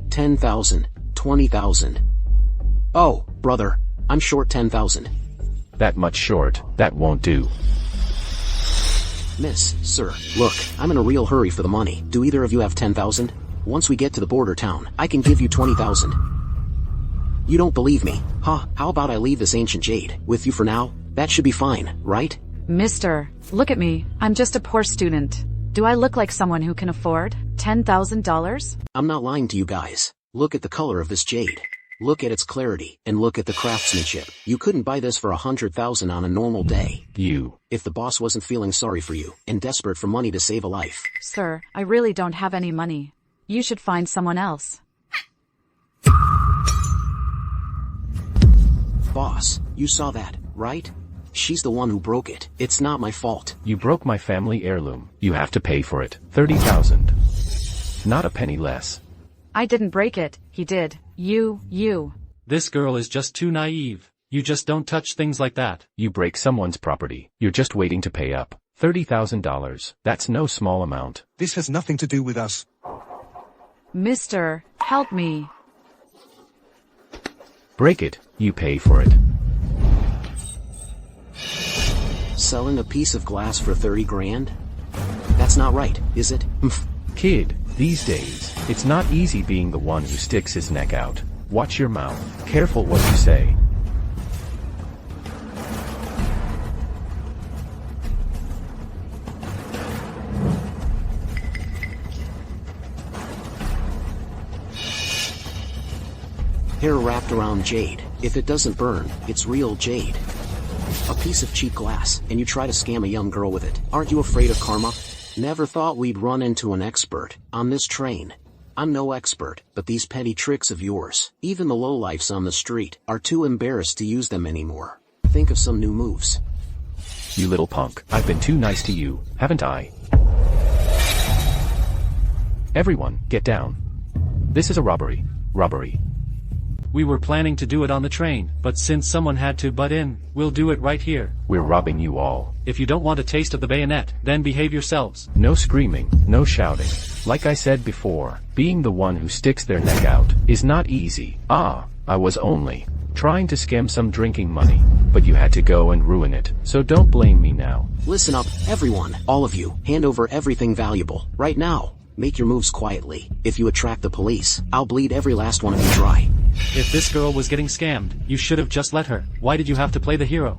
10,000, 20,000. Oh, brother, I'm short 10,000. That much short, that won't do. Miss, sir, look, I'm in a real hurry for the money. Do either of you have 10,000? Once we get to the border town, I can give you 20,000. You don't believe me, huh? How about I leave this ancient jade with you for now? That should be fine, right? Mister, look at me. I'm just a poor student. Do I look like someone who can afford $10,000? I'm not lying to you guys. Look at the color of this jade. Look at its clarity, and look at the craftsmanship. You couldn't buy this for 100,000 on a normal day. If the boss wasn't feeling sorry for you, and desperate for money to save a life. Sir, I really don't have any money. You should find someone else. Boss, you saw that, right? She's the one who broke it. It's not my fault. You broke my family heirloom. You have to pay for it. 30,000. Not a penny less. I didn't break it, he did. You. This girl is just too naive. You just don't touch things like that. You break someone's property. You're just waiting to pay up. $30,000. That's no small amount. This has nothing to do with us. Mister, help me. Break it. You pay for it. Selling a piece of glass for 30 grand? That's not right, is it? Kid, these days, it's not easy being the one who sticks his neck out. Watch your mouth. Careful what you say. Hair wrapped around jade. If it doesn't burn, it's real jade. A piece of cheap glass, and you try to scam a young girl with it. Aren't you afraid of karma? Never thought we'd run into an expert on this train. I'm no expert, but these petty tricks of yours, even the lowlifes on the street, are too embarrassed to use them anymore. Think of some new moves. You little punk. I've been too nice to you, haven't I? Everyone, get down. This is a robbery. Robbery. We were planning to do it on the train, but since someone had to butt in, we'll do it right here. We're robbing you all. If you don't want a taste of the bayonet, then behave yourselves. No screaming, no shouting. Like I said before, being the one who sticks their neck out is not easy. I was only trying to scam some drinking money, but you had to go and ruin it, so don't blame me now. Listen up, everyone, all of you, hand over everything valuable, right now. Make your moves quietly. If you attract the police, I'll bleed every last one of you dry. If this girl was getting scammed, you should have just let her. Why did you have to play the hero?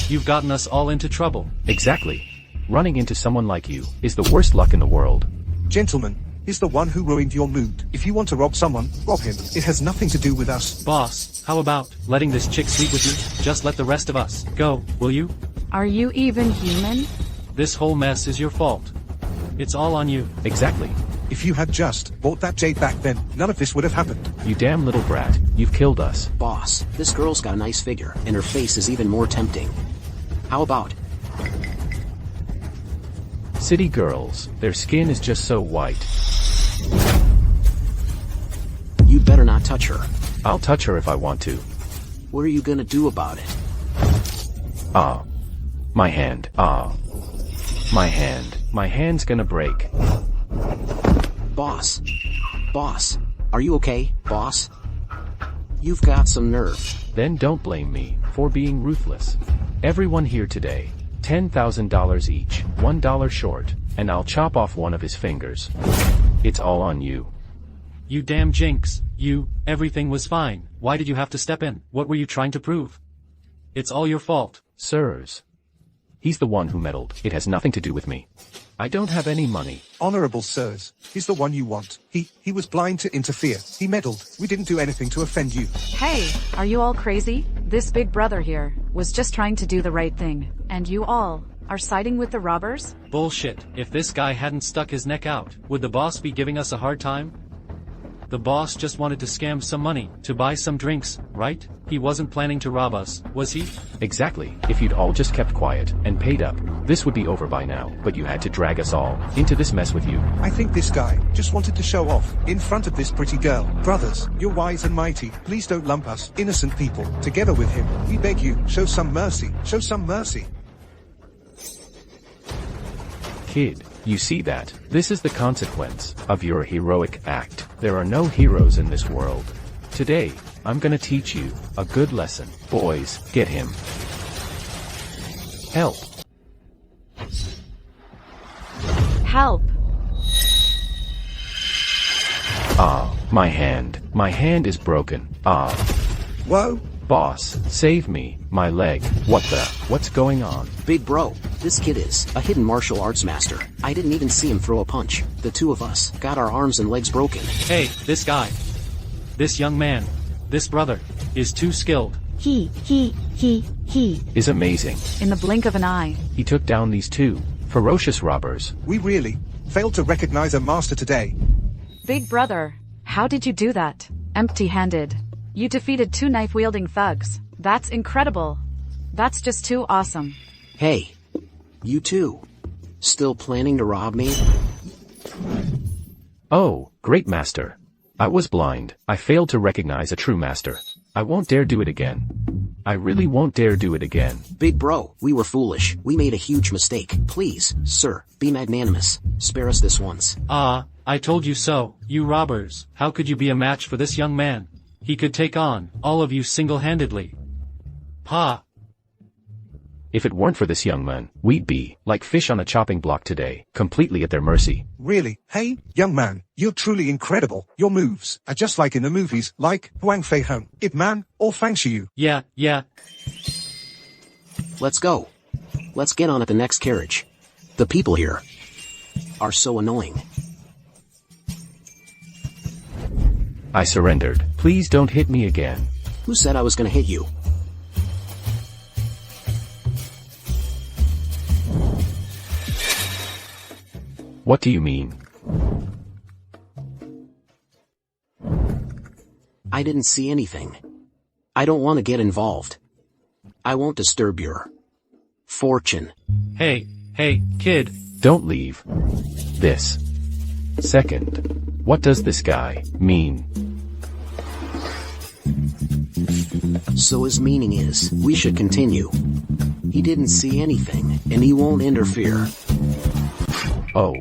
You've gotten us all into trouble. Exactly. Running into someone like you is the worst luck in the world. Gentlemen, he's the one who ruined your mood. If you want to rob someone, rob him. It has nothing to do with us. Boss, how about letting this chick sleep with you? Just let the rest of us go, will you? Are you even human? This whole mess is your fault. It's all on you. Exactly. If you had just bought that jade back then, none of this would have happened. You damn little brat, you've killed us. Boss, this girl's got a nice figure, and her face is even more tempting. How about? City girls, their skin is just so white. You'd better not touch her. I'll touch her if I want to. What are you gonna do about it? My hand. My hand. My hand's gonna break. Boss. Boss. Are you okay, boss? You've got some nerve. Then don't blame me for being ruthless. Everyone here today, $10,000 each, $1 short, and I'll chop off one of his fingers. It's all on you. You damn jinx. Everything was fine. Why did you have to step in? What were you trying to prove? It's all your fault. Sirs. He's the one who meddled. It has nothing to do with me. I don't have any money. Honorable sirs, he's the one you want. He was blind to interfere. He meddled. We didn't do anything to offend you. Hey, are you all crazy? This big brother here was just trying to do the right thing. And you all are siding with the robbers? Bullshit. If this guy hadn't stuck his neck out, would the boss be giving us a hard time? The boss just wanted to scam some money, to buy some drinks, right? He wasn't planning to rob us, was he? Exactly. If you'd all just kept quiet and paid up, this would be over by now, but you had to drag us all into this mess with you. I think this guy just wanted to show off in front of this pretty girl. Brothers, you're wise and mighty. Please don't lump us, innocent people, together with him. We beg you, show some mercy. Show some mercy. Kid, you see that? This is the consequence of your heroic act. There are no heroes in this world. Today, I'm gonna teach you a good lesson. Boys, get him. Help. Help! My hand. My hand is broken. Whoa. Boss, save me. My leg. What's going on? Big bro, this kid is a hidden martial arts master. I didn't even see him throw a punch. The two of us got our arms and legs broken. Hey, this guy. This young man. This brother. Is too skilled. He Is amazing. In the blink of an eye. He took down these two ferocious robbers. We really failed to recognize a master today. Big brother, how did you do that? Empty-handed. You defeated two knife-wielding thugs. That's incredible. That's just too awesome. Hey, you two. Still planning to rob me? Oh, great master. I was blind. I failed to recognize a true master. I won't dare do it again. I really won't dare do it again. Big bro, we were foolish. We made a huge mistake. Please, sir, be magnanimous. Spare us this once. I told you so. You robbers. How could you be a match for this young man? He could take on all of you single-handedly. Pa. If it weren't for this young man, we'd be like fish on a chopping block today, completely at their mercy. Really? Hey, young man, you're truly incredible. Your moves are just like in the movies, like Huang Fei Hong, Ip Man, or Fang Shiyu. Yeah. Let's go. Let's get on at the next carriage. The people here are so annoying. I surrendered. Please don't hit me again. Who said I was gonna hit you? What do you mean? I didn't see anything. I don't want to get involved. I won't disturb your fortune. Hey, kid. Don't leave. This Second, what does this guy mean? So his meaning is, we should continue. He didn't see anything, and he won't interfere. Oh,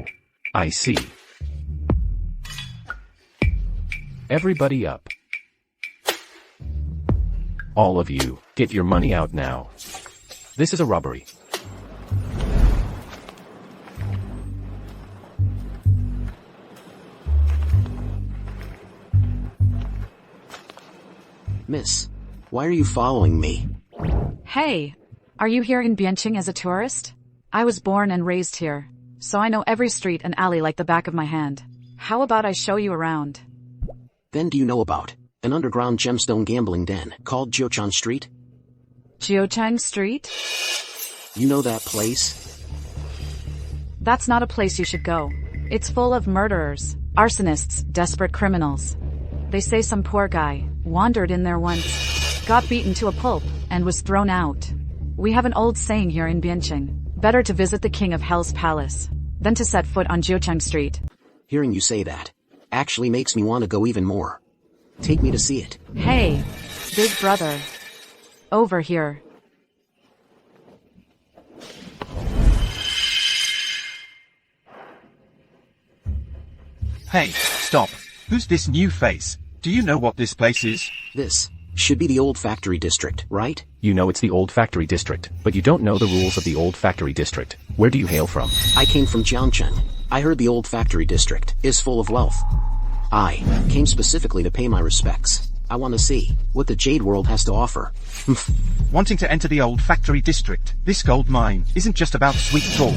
I see. Everybody up. All of you, get your money out now. This is a robbery. Miss, why are you following me? Hey, are you here in Biancing as a tourist? I was born and raised here, so I know every street and alley like the back of my hand. How about I show you around? Then do you know about an underground gemstone gambling den called Jiuchang Street? Jiuchang Street? You know that place? That's not a place you should go. It's full of murderers, arsonists, desperate criminals. They say some poor guy wandered in there once, got beaten to a pulp, and was thrown out. We have an old saying here in Biancing: better to visit the king of hell's palace than to set foot on Jiuchang Street. Hearing you say that actually makes me want to go even more. Take me to see it. Hey, big brother. Over here. Hey, stop. Who's this new face? Do you know what this place is? This should be the old factory district, right? You know it's the old factory district, but you don't know the rules of the old factory district. Where do you hail from? I came from Tian Chen. I heard the old factory district is full of wealth. I came specifically to pay my respects. I want to see what the Jade world has to offer. Wanting to enter the old factory district, this gold mine isn't just about sweet talk.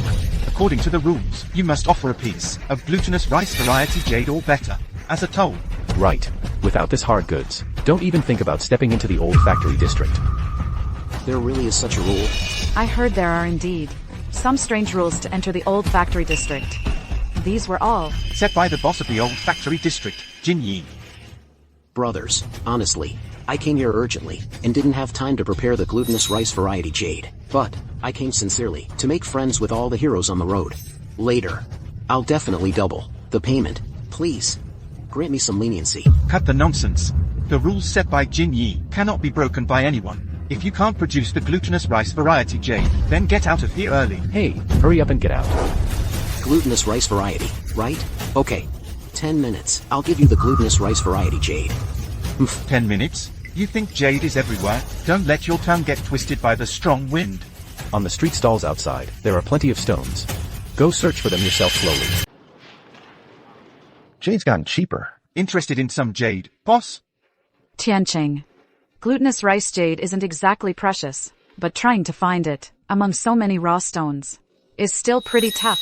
According to the rules, you must offer a piece of glutinous rice variety jade or better as a toll. Right. Without this hard goods, don't even think about stepping into the old factory district. There really is such a rule? I heard there are indeed some strange rules to enter the old factory district. These were all set by the boss of the old factory district, Jin Yi. Brothers, honestly, I came here urgently and didn't have time to prepare the glutinous rice variety jade. But I came sincerely to make friends with all the heroes on the road. Later, I'll definitely double the payment. Please, grant me some leniency. Cut the nonsense. The rules set by Jin Yi cannot be broken by anyone. If you can't produce the glutinous rice variety jade, then get out of here early. Hey, hurry up and get out. Glutinous rice variety, right? Okay. 10 minutes. I'll give you the glutinous rice variety jade. 10 minutes? You think jade is everywhere? Don't let your tongue get twisted by the strong wind. On the street stalls outside, there are plenty of stones. Go search for them yourself slowly. Jade's gotten cheaper. Interested in some jade, boss? Tian Chen. Glutinous rice jade isn't exactly precious, but trying to find it, among so many raw stones, is still pretty tough.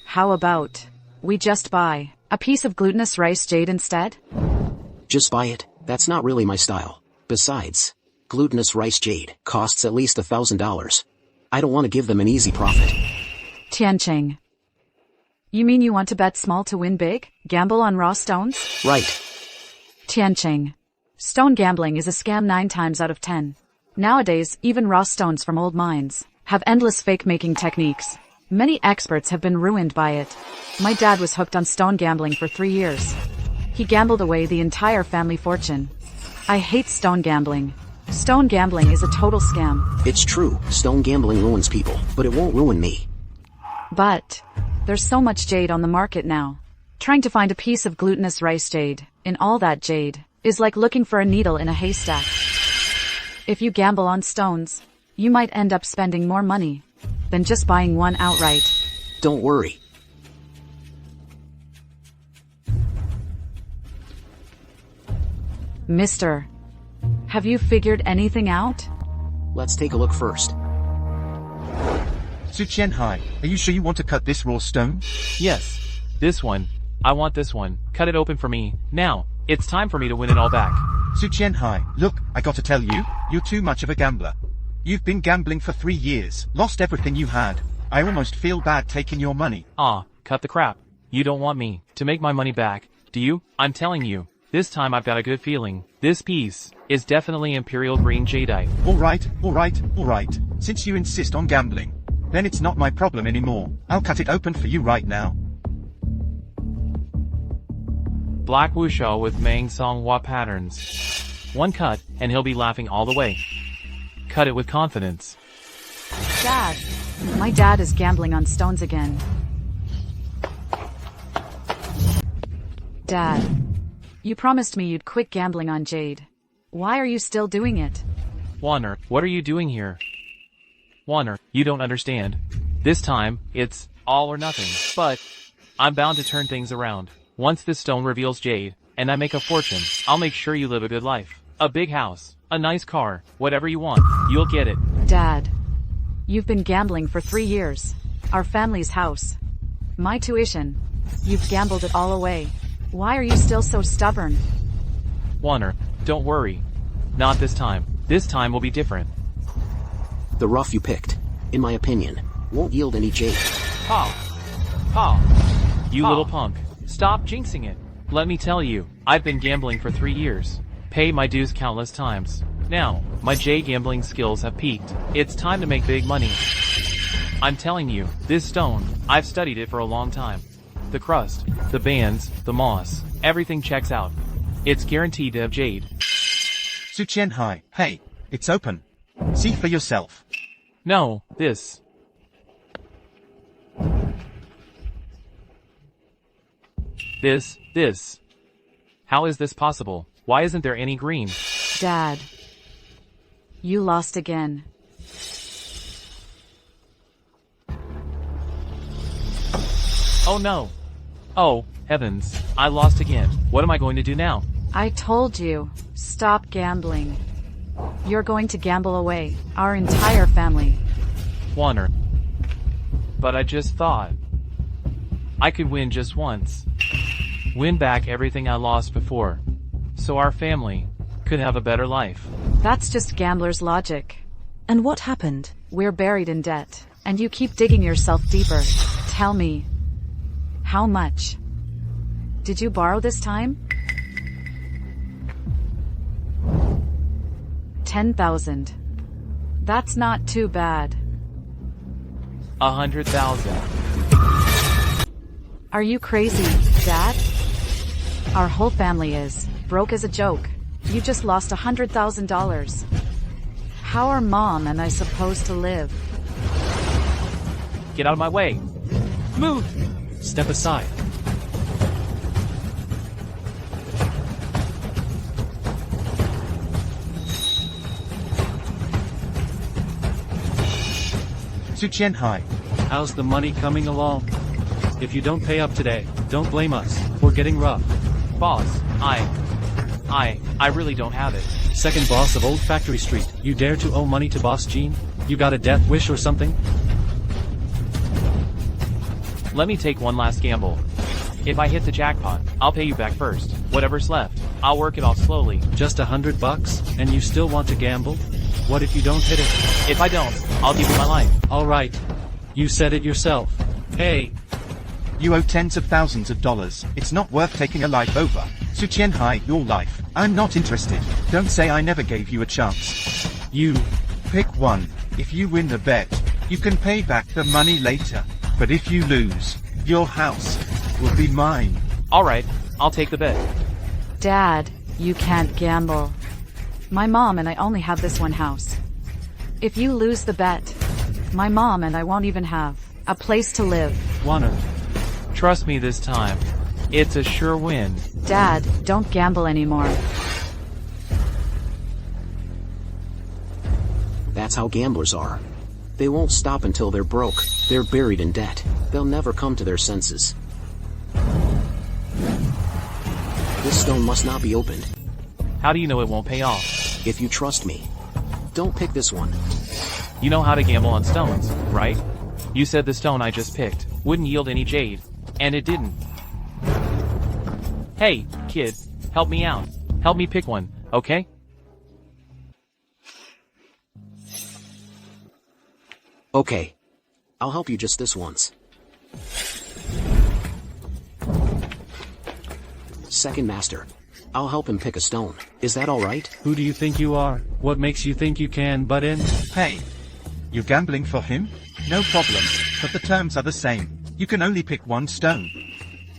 How about we just buy a piece of glutinous rice jade instead? Just buy it? That's not really my style. Besides, glutinous rice jade costs at least $1,000. I don't want to give them an easy profit. Tian Chen. You mean you want to bet small to win big? Gamble on raw stones? Right. Tian Chen. Stone gambling is a scam 9 times out of 10. Nowadays, even raw stones from old mines have endless fake-making techniques. Many experts have been ruined by it. My dad was hooked on stone gambling for 3 years. He gambled away the entire family fortune. I hate stone gambling. Stone gambling is a total scam. It's true, stone gambling ruins people, but it won't ruin me. But there's so much jade on the market now. Trying to find a piece of glutinous rice jade in all that jade is like looking for a needle in a haystack. If you gamble on stones, you might end up spending more money than just buying one outright. Don't worry. Mister, have you figured anything out? Let's take a look first. Su Qianhai, are you sure you want to cut this raw stone? Yes. This one. I want this one. Cut it open for me. Now. It's time for me to win it all back. Su Qianhai, look, I gotta tell you, you're too much of a gambler. You've been gambling for 3 years, lost everything you had. I almost feel bad taking your money. Cut the crap. You don't want me to make my money back, do you? I'm telling you, this time I've got a good feeling. This piece is definitely Imperial Green Jadeite. Alright. Since you insist on gambling, then it's not my problem anymore. I'll cut it open for you right now. Black wuxia with Mang Song Hua patterns. One cut, and he'll be laughing all the way. Cut it with confidence. Dad. My dad is gambling on stones again. Dad. You promised me you'd quit gambling on jade. Why are you still doing it? Warner, what are you doing here? Warner, you don't understand. This time, it's all or nothing. But I'm bound to turn things around. Once this stone reveals jade, and I make a fortune, I'll make sure you live a good life. A big house, a nice car, whatever you want, you'll get it. Dad. You've been gambling for 3 years. Our family's house. My tuition. You've gambled it all away. Why are you still so stubborn? Warner, don't worry. Not this time. This time will be different. The rough you picked, in my opinion, won't yield any jade. Pa! You little punk. Stop jinxing it. Let me tell you, I've been gambling for 3 years. Paid my dues countless times. Now, my jade gambling skills have peaked. It's time to make big money. I'm telling you, this stone, I've studied it for a long time. The crust, the bands, the moss, everything checks out. It's guaranteed to have jade. Su Qianhai, hey, it's open. See for yourself. No, this. This. How is this possible? Why isn't there any green? Dad. You lost again. Oh no. Oh, heavens. I lost again. What am I going to do now? I told you, stop gambling. You're going to gamble away our entire family. Warner. But I just thought I could win just once. Win back everything I lost before. So our family could have a better life. That's just gambler's logic. And what happened? We're buried in debt, and you keep digging yourself deeper. Tell me, how much? Did you borrow this time? 10,000. That's not too bad. 100,000. Are you crazy, Dad? Our whole family is broke as a joke. You just lost $100,000. How are Mom and I supposed to live? Get out of my way. Move! Step aside. Su Qianhai, How's the money coming along? If you don't pay up today, don't blame us. We're getting rough. Boss, I really don't have it. Second boss of Old Factory Street, you dare to owe money to Boss Gene? You got a death wish or something? Let me take one last gamble. If I hit the jackpot, I'll pay you back first. Whatever's left, I'll work it off slowly. Just $100, and you still want to gamble? What if you don't hit it? If I don't, I'll give you my life. Alright. You said it yourself. Hey, you owe tens of thousands of dollars. It's not worth taking a life over. Su Qianhai, your life. I'm not interested. Don't say I never gave you a chance. you. Pick one. If you win the bet, you can pay back the money later. But if you lose, your house will be mine. Alright, I'll take the bet. Dad, you can't gamble. My mom and I only have this one house. If you lose the bet, my mom and I won't even have a place to live. Wanna. Trust me this time. It's a sure win. Dad, don't gamble anymore. That's how gamblers are. They won't stop until they're broke. They're buried in debt. They'll never come to their senses. This stone must not be opened. How do you know it won't pay off? If you trust me, don't pick this one. You know how to gamble on stones, right? You said the stone I just picked wouldn't yield any jade. And it didn't. Hey, kid, help me out. Help me pick one, okay? Okay. I'll help you just this once. Second master. I'll help him pick a stone. Is that alright? Who do you think you are? What makes you think you can butt in? Hey, you gambling for him? No problem, but the terms are the same. You can only pick one stone.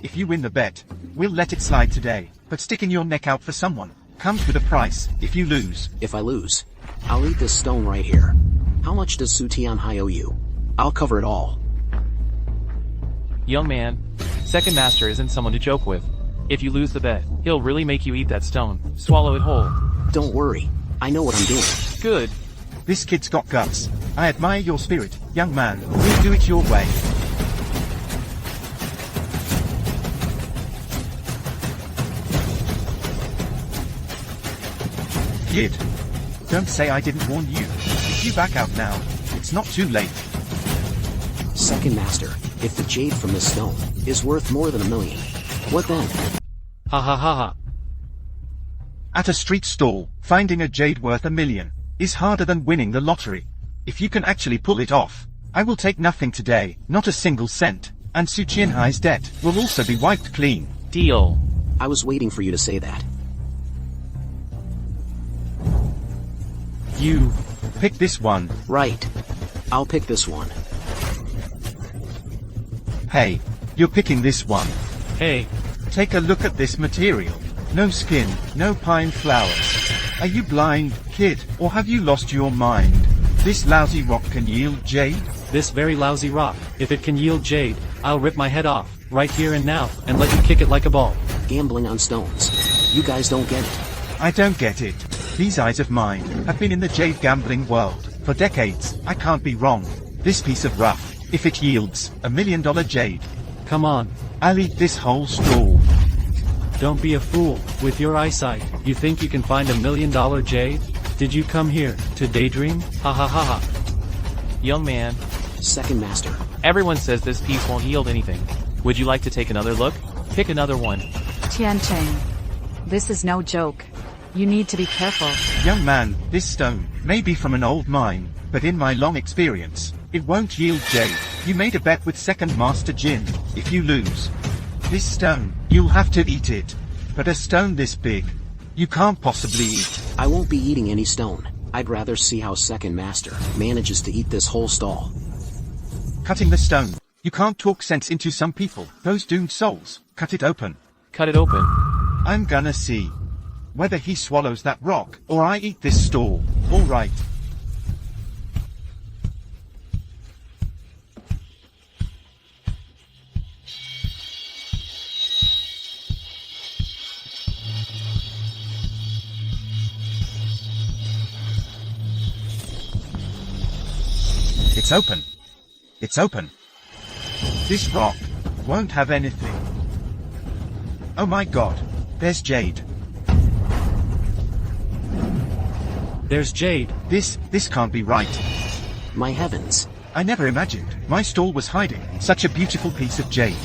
If you win the bet, we'll let it slide today, but sticking your neck out for someone comes with a price. If you lose, If I lose, I'll eat this stone right here. How much does Su Tianhai owe you? I'll cover it all. Young man, second master isn't someone to joke with. If you lose the bet, he'll really make you eat that stone. Swallow it whole. Don't worry, I know what I'm doing. Good. this kid's got guts. I admire your spirit, young man. We'll do it your way. Kid, don't say I didn't warn you. If you back out now, it's not too late. Second master, if the jade from this stone is worth more than $1 million, what then? Ha ha ha ha. At a street stall, finding a jade worth $1 million is harder than winning the lottery. If you can actually pull it off, I will take nothing today, not a single cent, and Su Qianhai's debt will also be wiped clean. Deal. I was waiting for you to say that. You pick this one. Right. I'll pick this one. Hey, you're picking this one. Hey, Take a look at this material. No skin, no pine flowers. Are you blind, kid, or have you lost your mind? This lousy rock can yield jade? this very lousy rock, if it can yield jade, I'll rip my head off, right here and now, and let you kick it like a ball. Gambling on stones. You guys don't get it. I don't get it. These eyes of mine have been in the jade gambling world for decades. I can't be wrong. This piece of rough, if it yields $1 million jade, Come on, I'll eat this whole stall. don't be a fool. With your eyesight, you think you can find $1 million jade? Did you come here to daydream? Ha ha ha ha. Young man, Second master. everyone says this piece won't yield anything. Would you like to take another look? Pick another one. Tian Chen. This is no joke. You need to be careful. Young man, this stone may be from an old mine, but in my long experience, it won't yield jade. You made a bet with second master Jin. If you lose this stone, you'll have to eat it. But a stone this big, you can't possibly eat. I won't be eating any stone. I'd rather see how second master manages to eat this whole stall. Cutting the stone. You can't talk sense into some people. Those doomed souls. Cut it open. Cut it open. I'm gonna see whether he swallows that rock, or I eat this stall. Alright. It's open. It's open. This rock won't have anything. Oh my god. There's jade. There's jade. This can't be right. My heavens. I never imagined my stall was hiding such a beautiful piece of jade.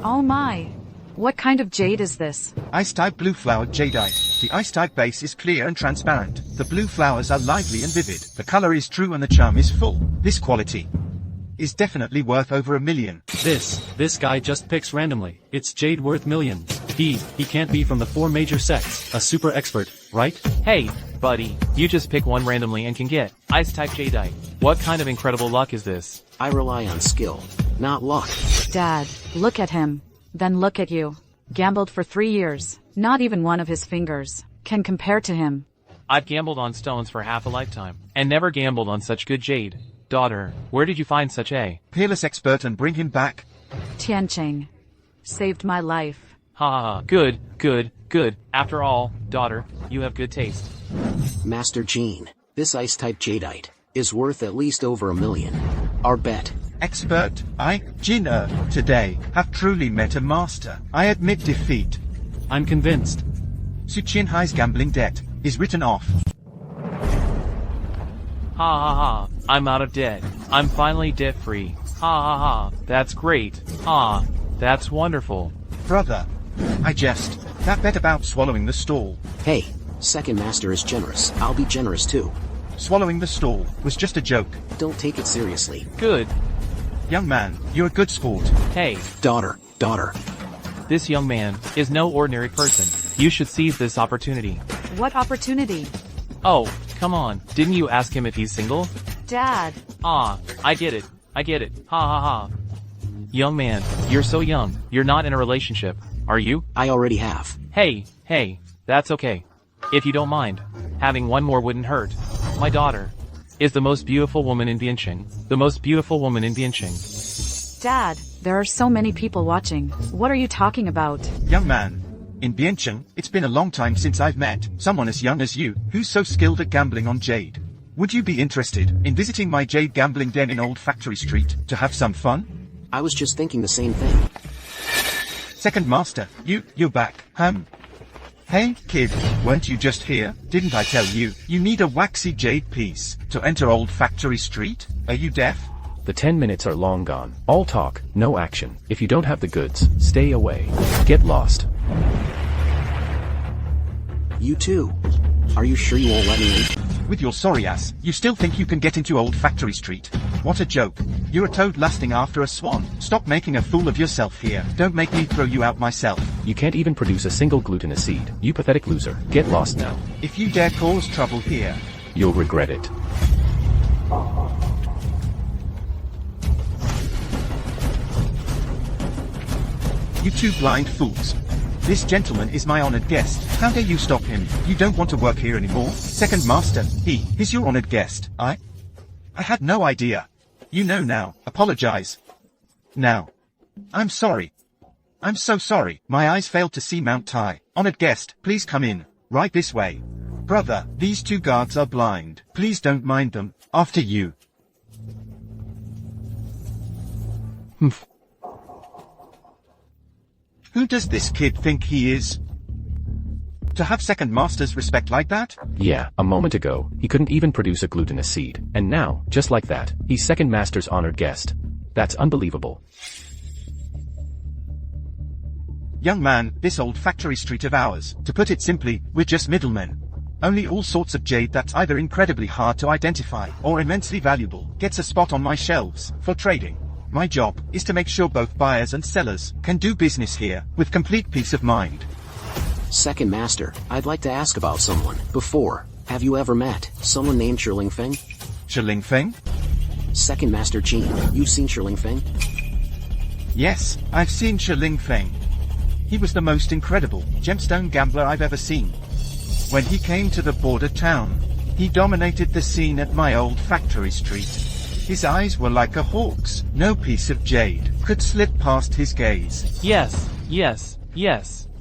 Oh my. What kind of jade is this? Ice-type blue-flowered jadeite. The ice-type base is clear and transparent. The blue flowers are lively and vivid. The color is true and the charm is full. This quality is definitely worth over $1 million. This guy just picks randomly. It's jade worth millions. He can't be from the 4 major sects. A super expert, right? Hey, buddy, you just pick one randomly and can get ice-type jadeite. What kind of incredible luck is this? I rely on skill, not luck. Dad, look at him. Then look at you. Gambled for 3 years. Not even one of his fingers can compare to him. I've gambled on stones for half a lifetime, and never gambled on such good jade. Daughter, where did you find such a Peerless expert and bring him back. Tian Chen. Saved my life. ha ha ha. Good. After all, daughter, you have good taste. Master Gene, this ice-type jadeite is worth at least over $1 million. Our bet. Expert, Jin, today, have truly met a master. I admit defeat. I'm convinced. Su Qianhai's gambling debt is written off. Ha ha ha. I'm out of debt. I'm finally debt-free. Ha ha ha. That's great. Ha. That's wonderful. Brother, that bet about swallowing the stall. Hey, second master is generous. I'll be generous too. Swallowing the stall was just a joke. Don't take it seriously. Good. Young man, you're a good sport. Hey, Daughter. this young man is no ordinary person. You should seize this opportunity. What opportunity? Oh, come on. Didn't you ask him if he's single? Dad. Ah, I get it. Ha ha ha. Young man, you're so young. You're not in a relationship, are you? I already have. Hey, that's okay. If you don't mind, having one more wouldn't hurt. My daughter is the most beautiful woman in Biancing. The most beautiful woman in Biancing. Dad, there are so many people watching. What are you talking about? Young man, in Biancing, it's been a long time since I've met someone as young as you, who's so skilled at gambling on jade. Would you be interested in visiting my jade gambling den in Old Factory Street to have some fun? I was just thinking the same thing. Second Master, you're back. Hey, kid, weren't you just here? Didn't I tell you, you need a waxy jade piece to enter Old Factory Street? Are you deaf? The 10 minutes are long gone. All talk, no action. If you don't have the goods, stay away. Get lost. You too. Are you sure you won't let me in? With your sorry ass, you still think you can get into Old Factory Street? What a joke. You're a toad lasting after a swan. Stop making a fool of yourself here. Don't make me throw you out myself. You can't even produce a single glutinous seed. You pathetic loser. Get lost now. If you dare cause trouble here, You'll regret it. you two blind fools. This gentleman is my honored guest. How dare you stop him? You don't want to work here anymore? Second Master, he's your honored guest. I had no idea. You know now. Apologize. Now. I'm sorry. I'm so sorry. My eyes failed to see Mount Tai. Honored guest, please come in. Right this way. Brother, these two guards are blind. Please don't mind them. After you. Humph. Who does this kid think he is? To have Second Master's respect like that? Yeah, a moment ago, he couldn't even produce a glutinous seed. And now, just like that, he's Second Master's honored guest. That's unbelievable. Young man, this Old Factory Street of ours, to put it simply, we're just middlemen. Only all sorts of jade that's either incredibly hard to identify or immensely valuable gets a spot on my shelves for trading. My job is to make sure both buyers and sellers can do business here with complete peace of mind. Second Master, I'd like to ask about someone. Before, have you ever met someone named Shirling Feng? Shirling Feng? Second Master Qin, you've seen Shirling Feng? Yes, I've seen Shirling Feng. He was the most incredible gemstone gambler I've ever seen. When he came to the border town, he dominated the scene at my Old Factory Street. His eyes were like a hawk's. No piece of jade could slip past his gaze. Yes.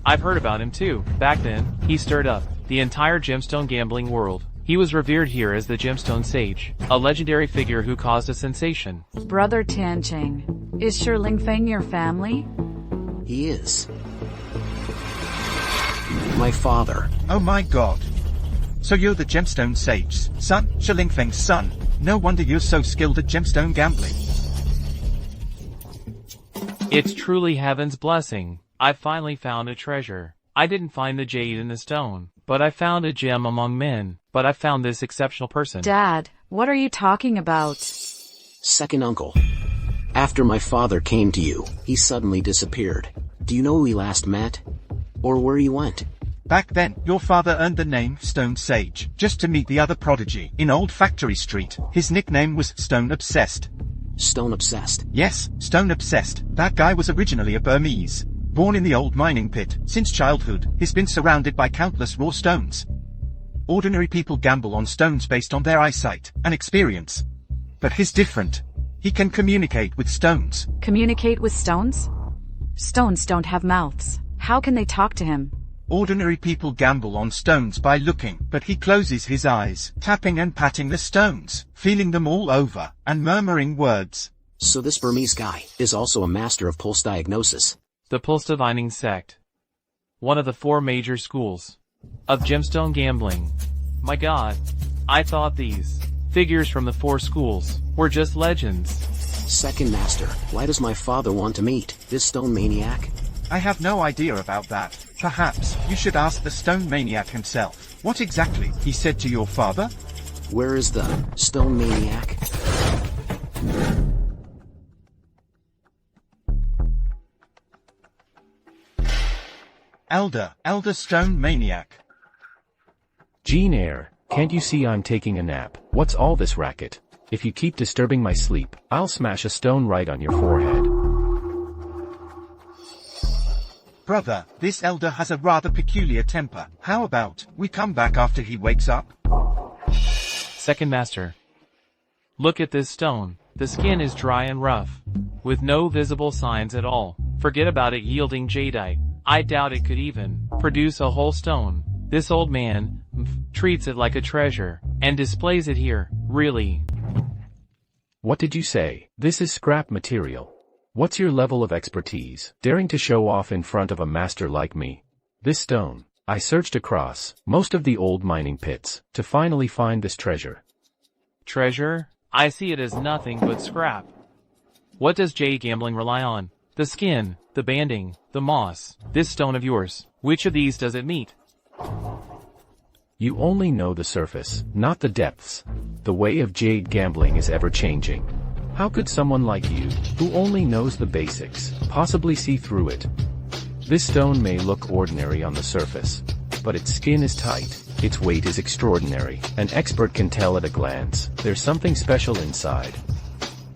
I've heard about him too. Back then, he stirred up the entire gemstone gambling world. He was revered here as the Gemstone Sage, a legendary figure who caused a sensation. Brother Tian Chen, is Shirling Feng your family? He is. My father. Oh my god. So you're the Gemstone Sage's son, Shirling Feng's son. No wonder you're so skilled at gemstone gambling. It's truly heaven's blessing. I finally found a treasure. I didn't find the jade in the stone, but I found a gem among men. But I found this exceptional person. Dad, what are you talking about? Second uncle. After my father came to you, he suddenly disappeared. Do you know who we last met? Or where he went? Back then, your father earned the name Stone Sage, just to meet the other prodigy in Old Factory Street. His nickname was Stone Obsessed. Stone Obsessed? Yes, Stone Obsessed. That guy was originally a Burmese. Born in the old mining pit, since childhood, he's been surrounded by countless raw stones. Ordinary people gamble on stones based on their eyesight and experience. But he's different. He can communicate with stones. Communicate with stones? Stones don't have mouths. How can they talk to him? Ordinary people gamble on stones by looking, but he closes his eyes, tapping and patting the stones, feeling them all over, and murmuring words. So this Burmese guy is also a master of pulse diagnosis. The Pulse Divining Sect. One of the 4 major schools of gemstone gambling. My god, I thought these figures from the 4 schools were just legends. Second Master, why does my father want to meet this stone maniac? I have no idea about that. Perhaps you should ask the stone maniac himself. What exactly he said to your father? Where is the stone maniac? Elder Stone Maniac. Jean Eyre, can't you see I'm taking a nap? What's all this racket? If you keep disturbing my sleep, I'll smash a stone right on your forehead. Brother, this elder has a rather peculiar temper. How about we come back after he wakes up? Second master. Look at this stone. The skin is dry and rough, with no visible signs at all. Forget about it yielding jadeite. I doubt it could even produce a whole stone. This old man treats it like a treasure, and displays it here. Really. What did you say? This is scrap material. What's your level of expertise, daring to show off in front of a master like me? This stone. I searched across most of the old mining pits to finally find this treasure. Treasure? I see it as nothing but scrap. What does jade gambling rely on? The skin, the banding, the moss. This stone of yours. Which of these does it meet? You only know the surface, not the depths. The way of jade gambling is ever-changing. How could someone like you, who only knows the basics, possibly see through it? This stone may look ordinary on the surface, but its skin is tight, its weight is extraordinary. An expert can tell at a glance, there's something special inside.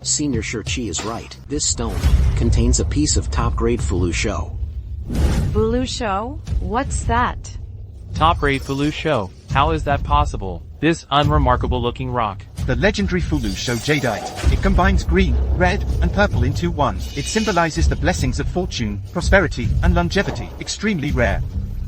Senior Shurchi is right. This stone contains a piece of top-grade Fulusho. Fulusho? What's that? Top-grade Fulusho. How is that possible? This unremarkable-looking rock. The legendary Fulusho jadeite. It combines green, red, and purple into one. It symbolizes the blessings of fortune, prosperity, and longevity. Extremely rare.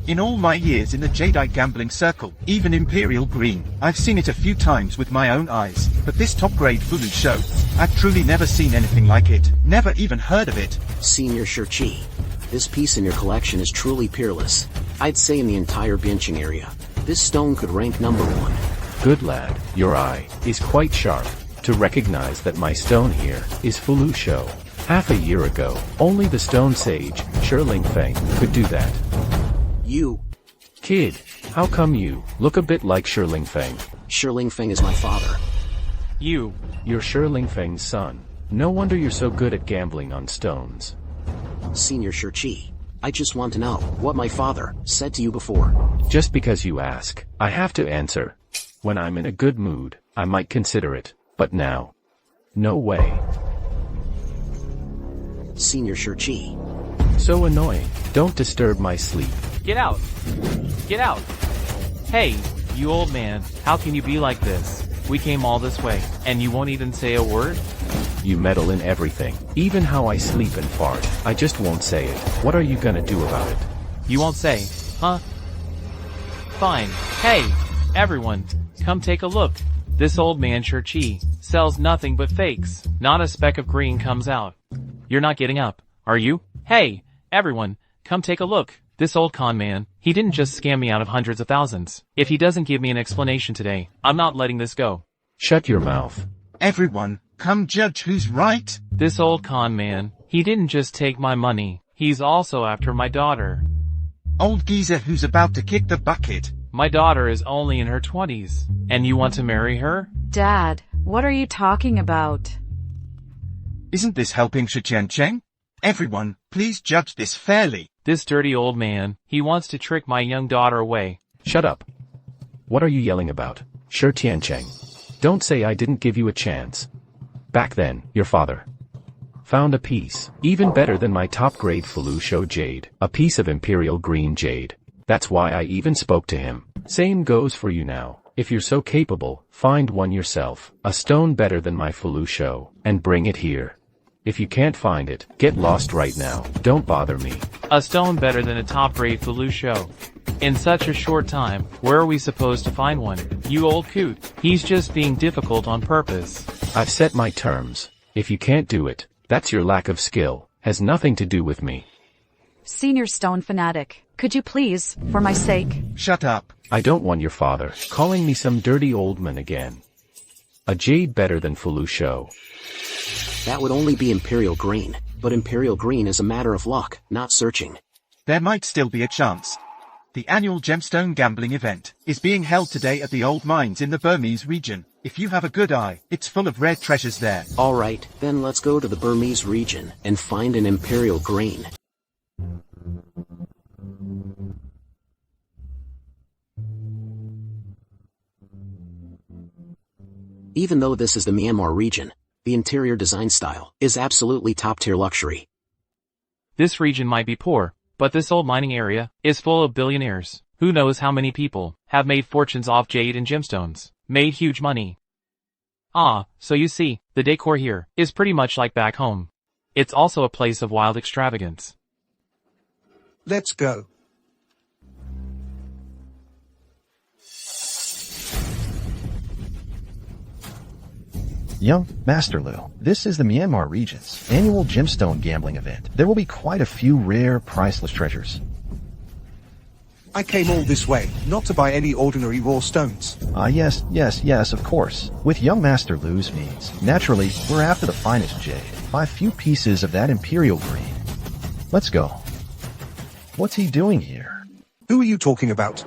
In all my years in the jadeite gambling circle, even Imperial Green, I've seen it a few times with my own eyes. But this top-grade Fulusho, I've truly never seen anything like it. Never even heard of it. Senior Shurchi, this piece in your collection is truly peerless. I'd say in the entire Biancing area, this stone could rank number 1. Good lad, your eye is quite sharp to recognize that my stone here is Fulusho. Half a year ago, only the stone sage, Shirling Feng, could do that. You. Kid, how come you look a bit like Shirling Feng? Shirling Feng is my father. You. You're Shirling Feng's son. No wonder you're so good at gambling on stones. Senior Shurchi, I just want to know what my father said to you before. Just because you ask, I have to answer. When I'm in a good mood, I might consider it, but now, no way. Senior Shurchi. So annoying. Don't disturb my sleep. Get out. Get out. Hey, you old man, how can you be like this? We came all this way, and you won't even say a word? You meddle in everything, even how I sleep and fart. I just won't say it. What are you gonna do about it? You won't say, huh? Fine. Hey, everyone, come take a look. This old man Shurchi sells nothing but fakes. Not a speck of green comes out. You're not getting up, are you? Hey, everyone, come take a look. This old con man, he didn't just scam me out of hundreds of thousands. If he doesn't give me an explanation today, I'm not letting this go. Shut your mouth. Everyone, come judge who's right. This old con man, he didn't just take my money, he's also after my daughter. Old geezer who's about to kick the bucket. My daughter is only in her 20s, and you want to marry her? Dad, what are you talking about? Isn't this helping Tian Chen? Everyone, please judge this fairly. This dirty old man, he wants to trick my young daughter away. Shut up. What are you yelling about? Sure, Tian Chen. Don't say I didn't give you a chance. Back then, your father found a piece, even better than my top-grade Fulusho jade, a piece of Imperial Green jade. That's why I even spoke to him. Same goes for you now. If you're so capable, find one yourself, a stone better than my Fulusho, and bring it here. If you can't find it, get lost right now. Don't bother me. A stone better than a top-grade Fulusho. In such a short time, where are we supposed to find one? You old coot. He's just being difficult on purpose. I've set my terms. If you can't do it, that's your lack of skill. Has nothing to do with me. Senior stone fanatic, could you please, for my sake? Shut up. I don't want your father calling me some dirty old man again. A jade better than Fulusho. That would only be Imperial Green, but Imperial Green is a matter of luck, not searching. There might still be a chance. The annual gemstone gambling event is being held today at the old mines in the Burmese region. If you have a good eye, it's full of rare treasures there. Alright, then let's go to the Burmese region and find an Imperial Green. Even though this is the Myanmar region, the interior design style is absolutely top-tier luxury. This region might be poor, But this old mining area is full of billionaires. Who knows how many people have made fortunes off jade and gemstones, made huge money. Ah, so you see, the decor here is pretty much like back home. It's also a place of wild extravagance. Let's go. Young Master Lu, this is the Myanmar region's annual gemstone gambling event. There will be quite a few rare, priceless treasures. I came all this way, not to buy any ordinary raw stones. Yes, of course. With young Master Lu's means, naturally, we're after the finest jade. Buy a few pieces of that imperial green. Let's go. What's he doing here? Who are you talking about?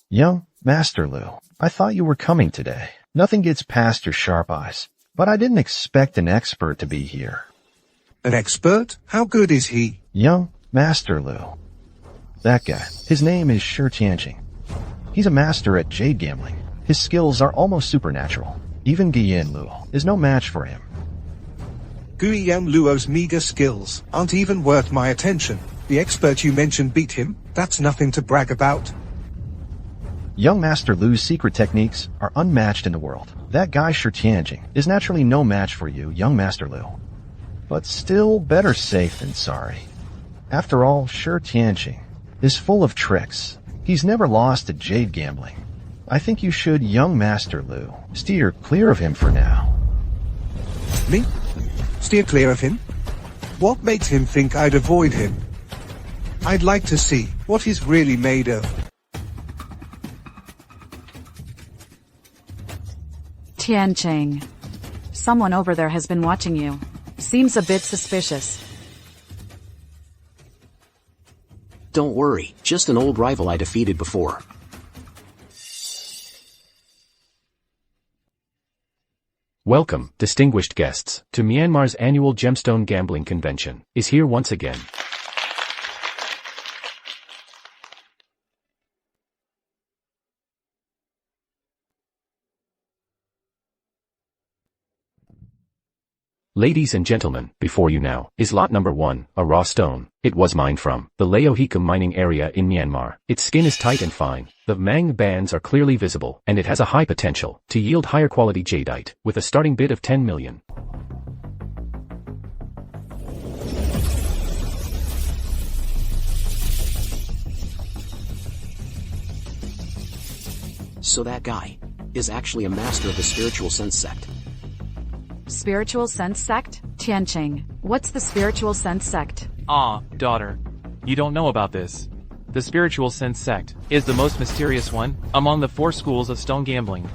Young Master Lu, I thought you were coming today. Nothing gets past your sharp eyes. But I didn't expect an expert to be here. An expert? How good is he? Young Master Lu. That guy. His name is Tian Chen. He's a master at jade gambling. His skills are almost supernatural. Even Guiyan Lu is no match for him. Guiyan Luo's meager skills aren't even worth my attention. The expert you mentioned beat him. That's nothing to brag about. Young Master Lu's secret techniques are unmatched in the world. That guy Tian Chen is naturally no match for you, young Master Lu. But still better safe than sorry. After all, Tian Chen is full of tricks. He's never lost at jade gambling. I think you should, young Master Lu, steer clear of him for now. Me? Steer clear of him? What makes him think I'd avoid him? I'd like to see what he's really made of. Tian Chen. Someone over there has been watching you. Seems a bit suspicious. Don't worry, just an old rival I defeated before. Welcome, distinguished guests, to Myanmar's annual gemstone gambling convention, is here once again. Ladies and gentlemen, before you now, is lot number 1, a raw stone. It was mined from the Laohika mining area in Myanmar. Its skin is tight and fine, the mang bands are clearly visible, and it has a high potential to yield higher quality jadeite, with a starting bid of 10 million. So that guy is actually a master of the spiritual sense sect. Spiritual sense sect? Tian Chen. What's the spiritual sense sect? Ah, daughter. You don't know about this. The spiritual sense sect is the most mysterious one among the 4 schools of stone gambling.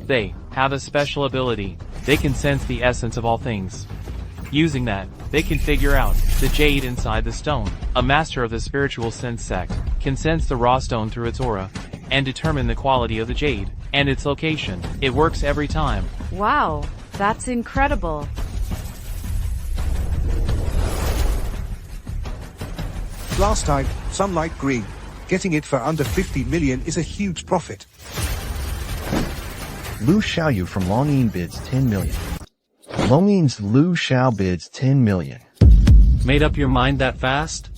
They have a special ability. They can sense the essence of all things. Using that, they can figure out the jade inside the stone. A master of the spiritual sense sect can sense the raw stone through its aura and determine the quality of the jade and its location. It works every time. Wow, that's incredible. Last time, sunlight green. Getting it for under 50 million is a huge profit. Lu Xiaoyu from Longyin bids 10 million. Longyin's Lu Xiao bids 10 million. Made up your mind that fast?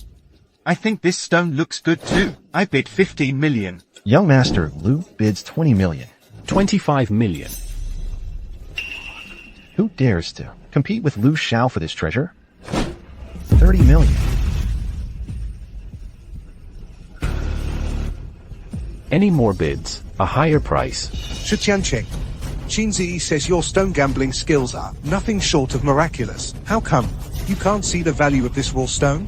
I think this stone looks good too. I bid 15 million. Young Master Lu bids 20 million. 25 million. Who dares to compete with Lu Xiao for this treasure? 30 million. Any more bids? A higher price. Tian Chen. Shinzi says your stone gambling skills are nothing short of miraculous. How come? You can't see the value of this raw stone?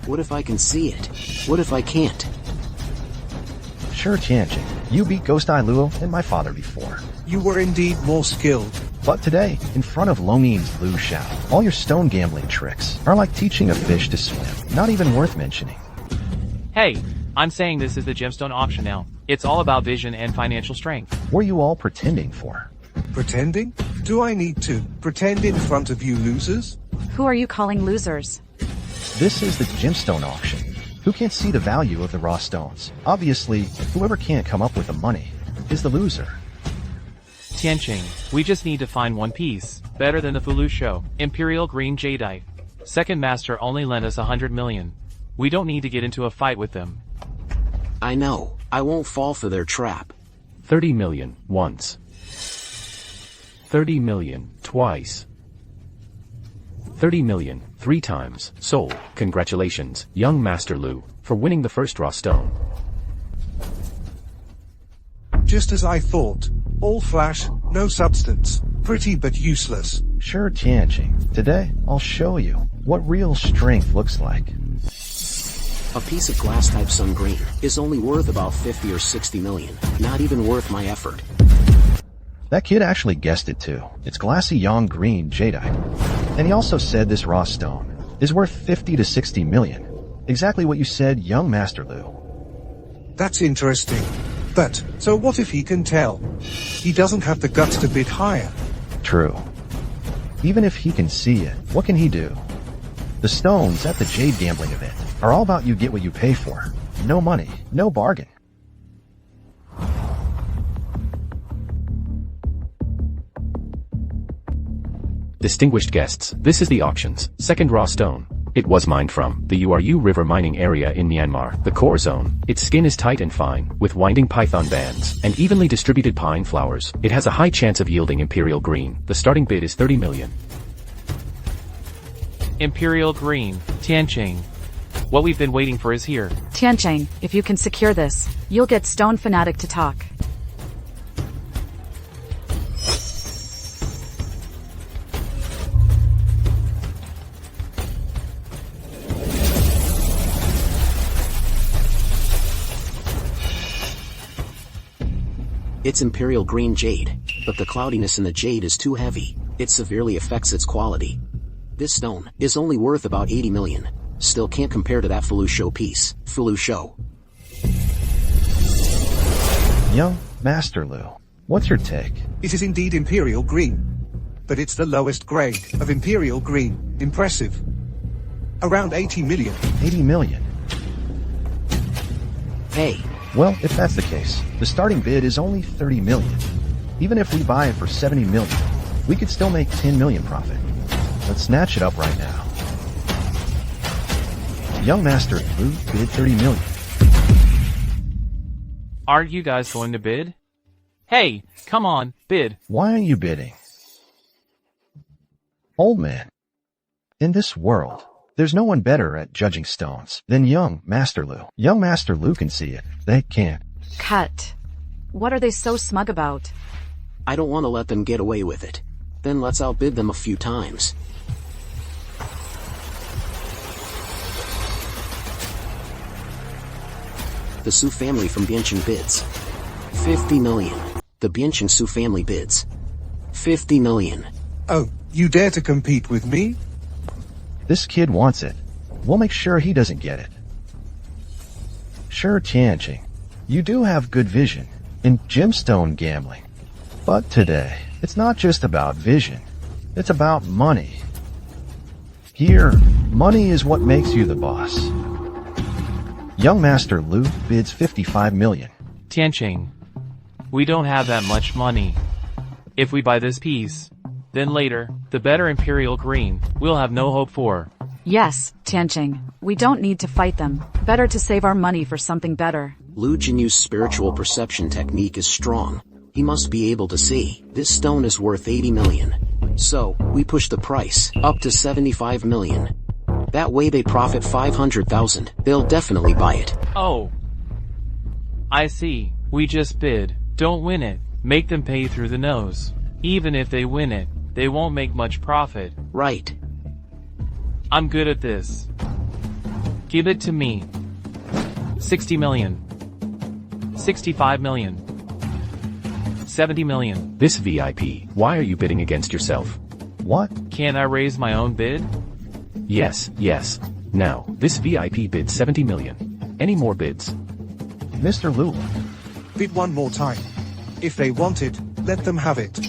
What if I can see it? What if I can't? Sure, Tian Chen. You beat Ghost Eye Luo and my father before. You were indeed more skilled. But today, in front of Longyin's Lu Xiao, all your stone gambling tricks are like teaching a fish to swim. Not even worth mentioning. Hey, I'm saying this is the gemstone auction now. It's all about vision and financial strength. What are you all pretending for? Pretending? Do I need to pretend in front of you losers? Who are you calling losers? This is the gemstone auction. Who can't see the value of the raw stones? Obviously, whoever can't come up with the money is the loser. Tianqing, we just need to find one piece. Better than the Fulu show. Imperial Green Jadeite. Second Master only lent us 100 million. We don't need to get into a fight with them. I know. I won't fall for their trap. 30 million, once. 30 million, twice. 30 million, 3 times. Sold. Congratulations, young Master Lu, for winning the first raw stone. Just as I thought. All flash, no substance. Pretty but useless. Sure, Tian Chen. Today, I'll show you what real strength looks like. A piece of glass type sun green is only worth about 50 or 60 million. Not even worth my effort. That kid actually guessed it too. It's glassy yang green jadeite. And he also said this raw stone is worth 50 to 60 million. Exactly what you said, young Master Lu. That's interesting. But, so what if he can tell? He doesn't have the guts to bid higher. True. Even if he can see it, what can he do? The stones at the Jade gambling event are all about you get what you pay for. No money, no bargain. Distinguished guests, this is the auction's second raw stone. It was mined from the Uru River mining area in Myanmar, the core zone. Its skin is tight and fine, with winding python bands, and evenly distributed pine flowers. It has a high chance of yielding Imperial Green. The starting bid is 30 million. Imperial Green, Tianqing. What we've been waiting for is here. Tiancheng, if you can secure this, you'll get Stone Fanatic to talk. It's Imperial Green Jade, but the cloudiness in the jade is too heavy. It severely affects its quality. This stone is only worth about 80 million. Still can't compare to that Fulu show piece. Fulu show. Young Master Lu, what's your take? It is indeed Imperial Green. But it's the lowest grade of Imperial Green. Impressive. Around 80 million. 80 million. Hey. Well, if that's the case, the starting bid is only 30 million. Even if we buy it for 70 million, we could still make 10 million profit. Let's snatch it up right now. Young Master Lu bid 30 million. Aren't you guys going to bid? Hey, come on, bid. Why are you bidding? Old man, in this world, there's no one better at judging stones than young Master Lu. Young Master Lu can see it. They can't. Cut. What are they so smug about? I don't want to let them get away with it. Then let's outbid them a few times. The Su family from Biancing bids 50 million. The Biancing Su family bids 50 million. Oh, you dare to compete with me? This kid wants it. We'll make sure he doesn't get it. Sure, Tian Chen, you do have good vision in gemstone gambling. But today, it's not just about vision. It's about money. Here, money is what makes you the boss. Young Master Lu bids 55 million. Tianqing, we don't have that much money. If we buy this piece, then later, the better Imperial Green, we'll have no hope for. Yes, Tiancheng, we don't need to fight them. Better to save our money for something better. Lu Jinyu's spiritual perception technique is strong. He must be able to see. This stone is worth 80 million. So, we push the price up to 75 million. That way they profit 500,000. They'll definitely buy it. Oh. I see. We just bid. Don't win it. Make them pay through the nose. Even if they win it, they won't make much profit. Right. I'm good at this. Give it to me. 60 million. 65 million. 70 million. This VIP, why are you bidding against yourself? What? Can't I raise my own bid? Yes, yes. Now, this VIP bid 70 million. Any more bids? Mr. Lu. Bid one more time. If they want it, let them have it.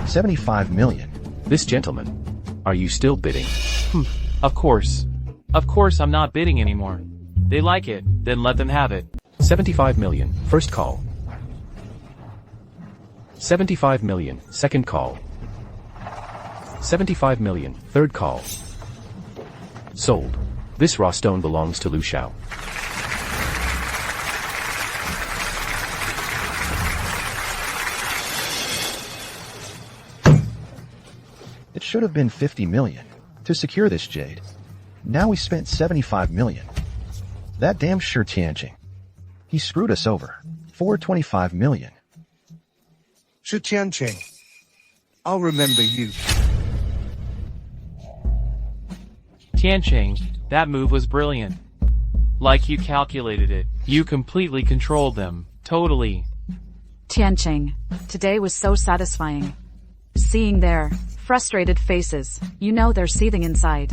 75 million. This gentleman. Are you still bidding? Of course. Of course I'm not bidding anymore. They like it, then let them have it. 75 million. First call. 75 million, second call. 75 million, third call. Sold. This raw stone belongs to Lu Xiao. It should have been 50 million to secure this jade. Now we spent 75 million. That damn sure Tian Chen. He screwed us over. 425 million. Tian Chen. I'll remember you. Tian Chen, that move was brilliant. Like you calculated it. You completely controlled them. Totally. Tian Chen, today was so satisfying. Seeing their frustrated faces, you know they're seething inside.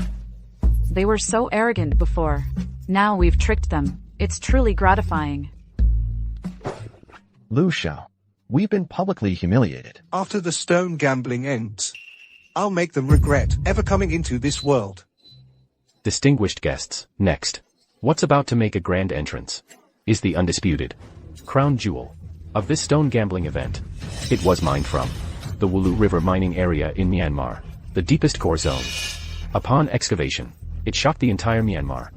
They were so arrogant before. Now we've tricked them. It's truly gratifying. Lu Xiao, we've been publicly humiliated. After the stone gambling ends, I'll make them regret ever coming into this world. Distinguished guests, next. What's about to make a grand entrance is the undisputed crown jewel of this stone gambling event. It was mined from the Wulu River mining area in Myanmar, the deepest core zone. Upon excavation, it shocked the entire Myanmar.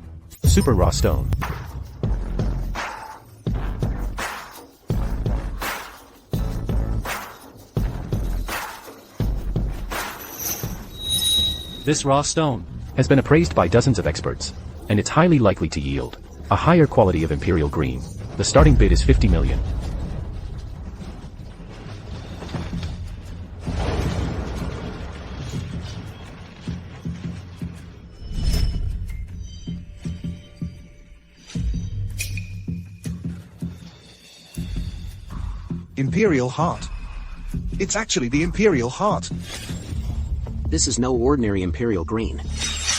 Super raw stone. This raw stone has been appraised by dozens of experts, and it's highly likely to yield a higher quality of imperial green. The starting bid is 50 million. Imperial Heart. It's actually the Imperial Heart. This is no ordinary imperial green.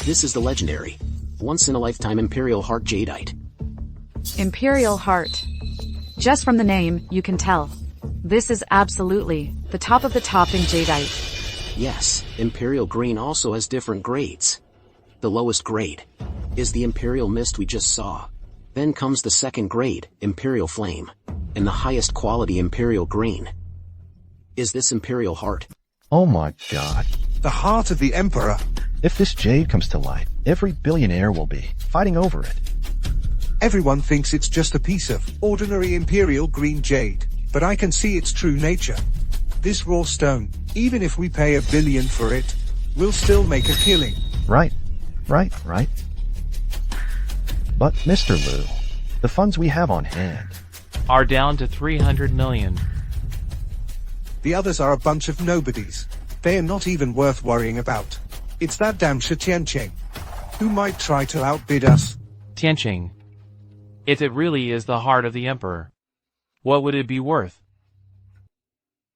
This is the legendary, once-in-a-lifetime Imperial Heart Jadeite. Imperial Heart. Just from the name, you can tell. This is absolutely the top of the top in Jadeite. Yes, Imperial Green also has different grades. The lowest grade is the Imperial Mist we just saw. Then comes the second grade, Imperial Flame. And the highest quality Imperial Green is this Imperial Heart. Oh my god. The heart of the Emperor. If this jade comes to light, every billionaire will be fighting over it. Everyone thinks it's just a piece of ordinary Imperial Green jade, but I can see its true nature. This raw stone, even if we pay $1 billion for it, will still make a killing. Right. But Mr. Lu, the funds we have on hand are down to 300 million. The others are a bunch of nobodies. They are not even worth worrying about. It's that damn Tian Chen who might try to outbid us. Tian Chen. If it really is the heart of the Emperor, what would it be worth?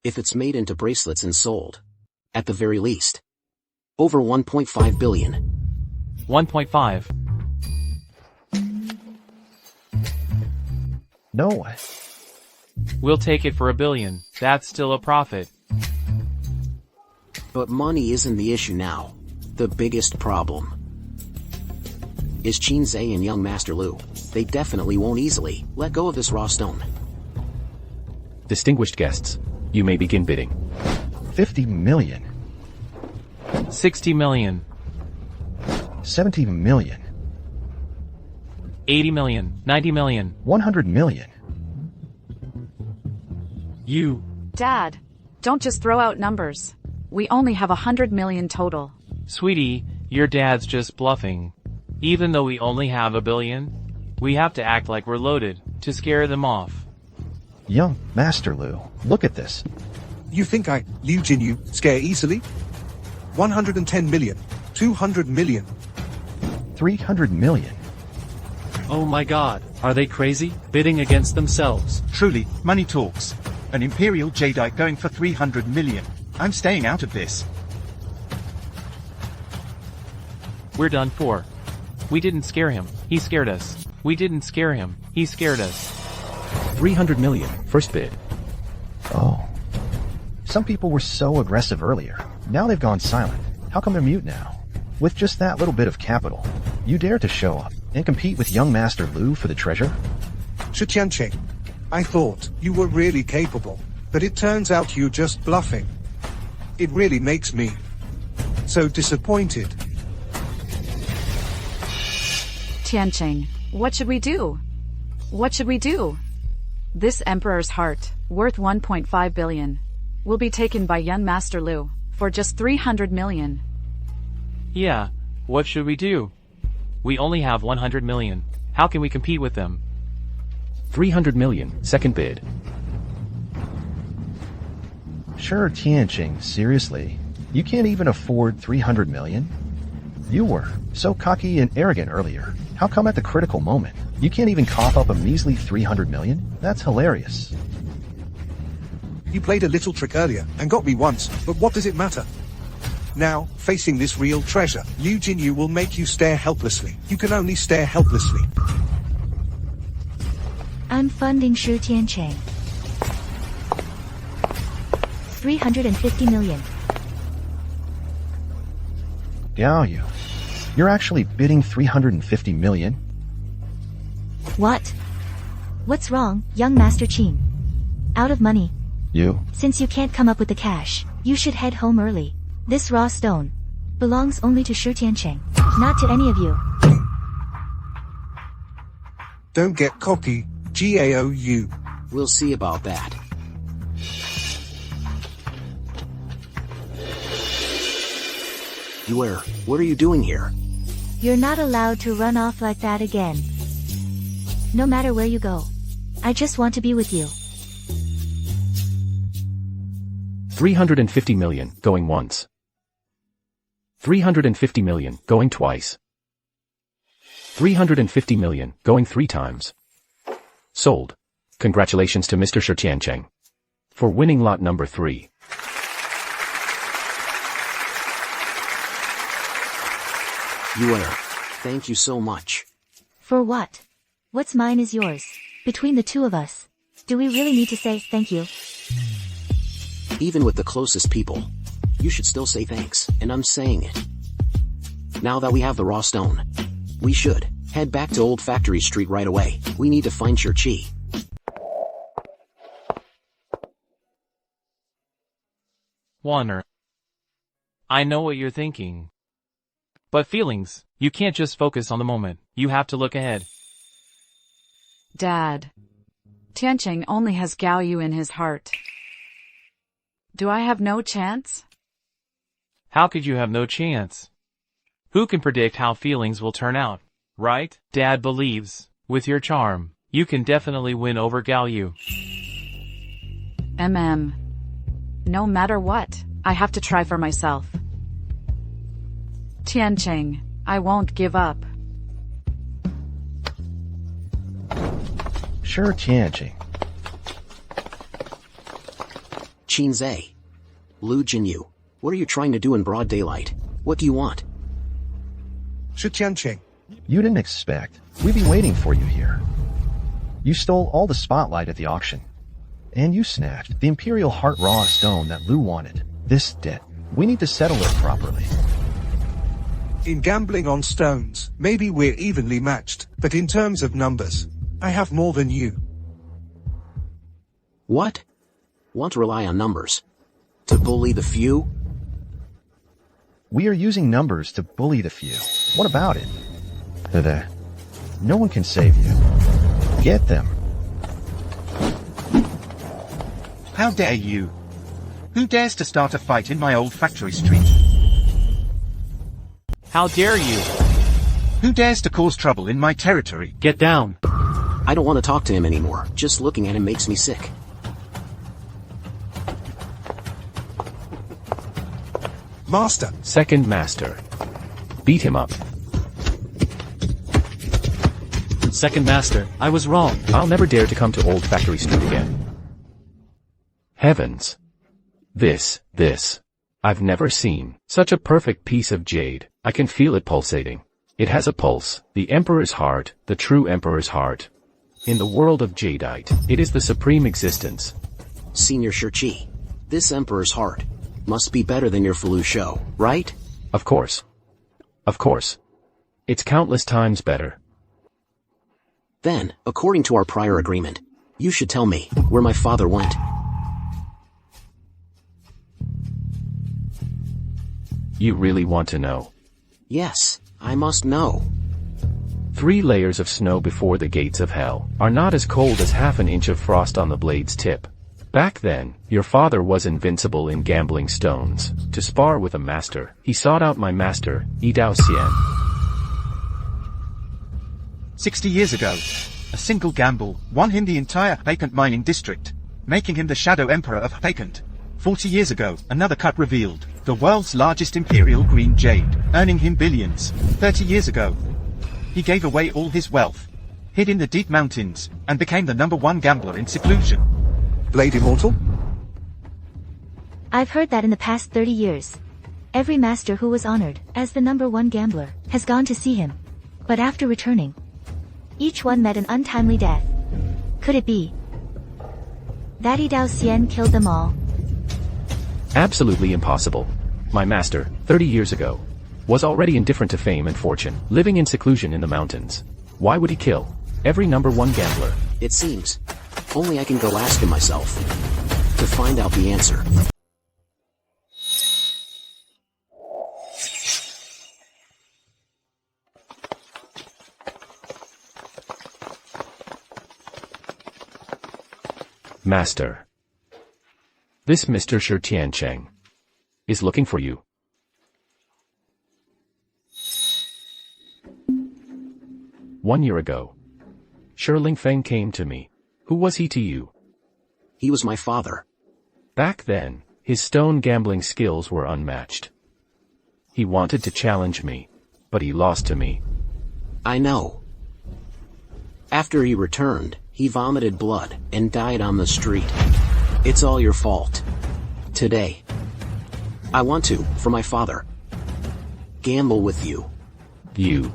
If it's made into bracelets and sold, at the very least, over 1.5 billion. 1.5. No way. We'll take it for $1 billion. That's still a profit. But money isn't the issue now. The biggest problem is Qin Zhe and young Master Lu. They definitely won't easily let go of this raw stone. Distinguished guests, you may begin bidding. 50 million. 60 million. 70 million. 80 million. 90 million. 100 million. You. Dad, don't just throw out numbers. We only have 100 million total. Sweetie, your dad's just bluffing. Even though we only have $1 billion, we have to act like we're loaded to scare them off. Young Master Lu, look at this. You think Liu Jinyu, scare easily? 110 million. 200 million. 300 million. Oh my god, are they crazy? Bidding against themselves. Truly, money talks. An Imperial Jadeite going for 300 million. I'm staying out of this. We're done for. We didn't scare him. He scared us. We didn't scare him. He scared us. 300 million, first bid. Oh. Some people were so aggressive earlier. Now they've gone silent. How come they're mute now? With just that little bit of capital, you dare to show up and compete with young Master Lu for the treasure? Tian Chen, I thought you were really capable. but it turns out you're just bluffing. It really makes me so disappointed. Tian Chen, what should we do? What should we do? This Emperor's heart, worth 1.5 billion, will be taken by young Master Lu for just 300 million. Yeah, what should we do? We only have 100 million. How can we compete with them? 300 million, second bid. Sure, Tianqing, seriously. You can't even afford 300 million? You were so cocky and arrogant earlier. How come at the critical moment, you can't even cough up a measly 300 million? That's hilarious. You played a little trick earlier and got me once, but what does it matter? Now, facing this real treasure, Liu Jinyu will make you stare helplessly. You can only stare helplessly. I'm funding Shu Tiancheng. 350 million. Gao Yu, you're actually bidding 350 million? What? What's wrong, young Master Qin? Out of money. You? Since you can't come up with the cash, you should head home early. This raw stone belongs only to Shu Tiancheng, not to any of you. Don't get cocky, Gao. We'll see about that. What are you doing here? You're not allowed to run off like that again. No matter where you go. I just want to be with you. 350 million, going once. 350 million, going twice. 350 million, going 3 times. Sold. Congratulations to Mr. Shi Tiancheng for winning lot number 3. Thank you so much. For what? What's mine is yours. Between the two of us. Do we really need to say thank you? Even with the closest people, you should still say thanks, and I'm saying it. Now that we have the raw stone, we should head back to Old Factory Street right away. We need to find Shurqi. Warner. I know what you're thinking. But feelings, you can't just focus on the moment. You have to look ahead. Dad. Tiancheng only has Gao Yu in his heart. Do I have no chance? How could you have no chance? Who can predict how feelings will turn out, right? Dad believes, with your charm, you can definitely win over Gao Yu. No matter what, I have to try for myself. Tiancheng, I won't give up. Sure, Tianqing. Qinzai. Lu Jinyu, what are you trying to do in broad daylight? What do you want? Shi Tiancheng. You didn't expect. We'd be waiting for you here. You stole all the spotlight at the auction. And you snatched the Imperial Heart Raw stone that Lu wanted. This debt, we need to settle it properly. In gambling on stones, maybe we're evenly matched, but in terms of numbers, I have more than you. What? Want to rely on numbers? To bully the few? We are using numbers to bully the few. What about it? No one can save you. Get them. How dare you? Who dares to start a fight in my Old Factory Street? How dare you? Who dares to cause trouble in my territory? Get down. I don't want to talk to him anymore. Just looking at him makes me sick. Master. Second master. Beat him up. Second master, I was wrong. I'll never dare to come to Old Factory Street again. Heavens. This. I've never seen such a perfect piece of jade. I can feel it pulsating. It has a pulse, the Emperor's heart, the true Emperor's heart. In the world of jadeite, it is the supreme existence. Senior Shurqi, this Emperor's heart must be better than your Falu show, right? Of course. Of course. It's countless times better. Then, according to our prior agreement, you should tell me where my father went. You really want to know? Yes, I must know. 3 layers of snow before the gates of hell are not as cold as half an inch of frost on the blade's tip. Back then, your father was invincible in gambling stones. To spar with a master, he sought out my master, Yidao Xian. 60 years ago, a single gamble won him the entire vacant mining district, making him the Shadow Emperor of vacant. 40 years ago, another cut revealed the world's largest imperial green jade, earning him billions. 30 years ago, he gave away all his wealth, hid in the deep mountains, and became the #1 gambler in seclusion. Blade immortal? I've heard that in the past 30 years, every master who was honored as the #1 gambler has gone to see him. But after returning, each one met an untimely death. Could it be that Yidao Xian killed them all? Absolutely impossible. My master, 30 years ago, was already indifferent to fame and fortune, living in seclusion in the mountains. Why would he kill every #1 gambler? It seems. Only I can go ask him myself. To find out the answer. Master. This Mr. Tian Chen is looking for you. One year ago, Ling Feng came to me. Who was he to you? He was my father. Back then, his stone gambling skills were unmatched. He wanted to challenge me, but he lost to me. I know. After he returned, he vomited blood and died on the street. It's all your fault. Today, I want to, for my father, gamble with you. You.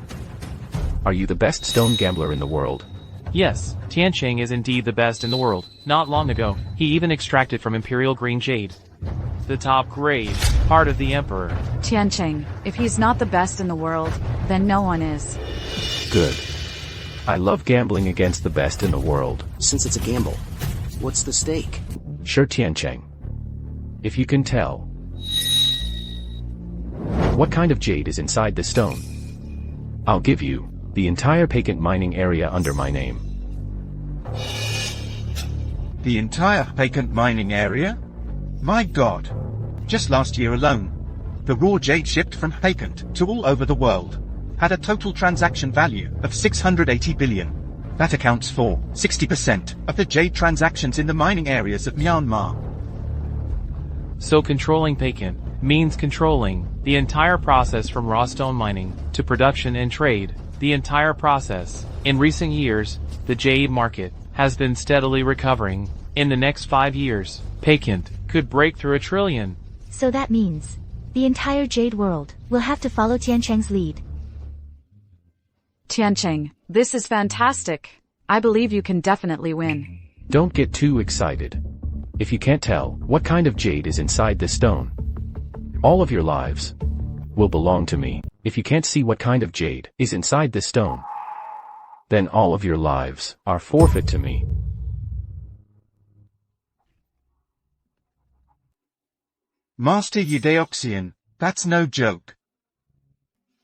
Are you the best stone gambler in the world? Yes, Tian Chen is indeed the best in the world. Not long ago, he even extracted from Imperial Green Jade, the top grade, part of the Emperor. Tian Chen, if he's not the best in the world, then no one is. Good. I love gambling against the best in the world. Since it's a gamble, what's the stake? Tian Chen. If you can tell, what kind of jade is inside the stone, I'll give you the entire vacant mining area under my name. The entire vacant mining area? My god. Just last year alone, the raw jade shipped from vacant to all over the world had a total transaction value of 680 billion. That accounts for 60% of the jade transactions in the mining areas of Myanmar. So controlling vacant means controlling the entire process from raw stone mining to production and trade. The entire process. In recent years, the jade market has been steadily recovering. In the next 5 years, vacant could break through $1 trillion. So that means the entire jade world will have to follow Tian Chen's lead. Tian Chen, this is fantastic. I believe you can definitely win. Don't get too excited. If you can't tell what kind of jade is inside this stone, all of your lives will belong to me. If you can't see what kind of jade is inside this stone, then all of your lives are forfeit to me. Master Eudeoxian, that's no joke.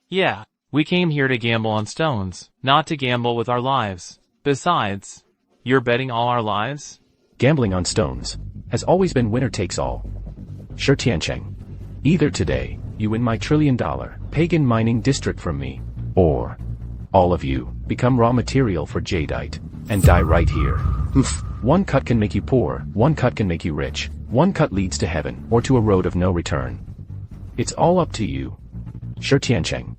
Yeah, we came here to gamble on stones, not to gamble with our lives. Besides, you're betting all our lives? Gambling on stones has always been winner takes all. Tian Chen. Either today, you win my $1 trillion pagan mining district from me, or all of you become raw material for jadeite and die right here. One cut can make you poor, one cut can make you rich, one cut leads to heaven or to a road of no return. It's all up to you. Tian Chen.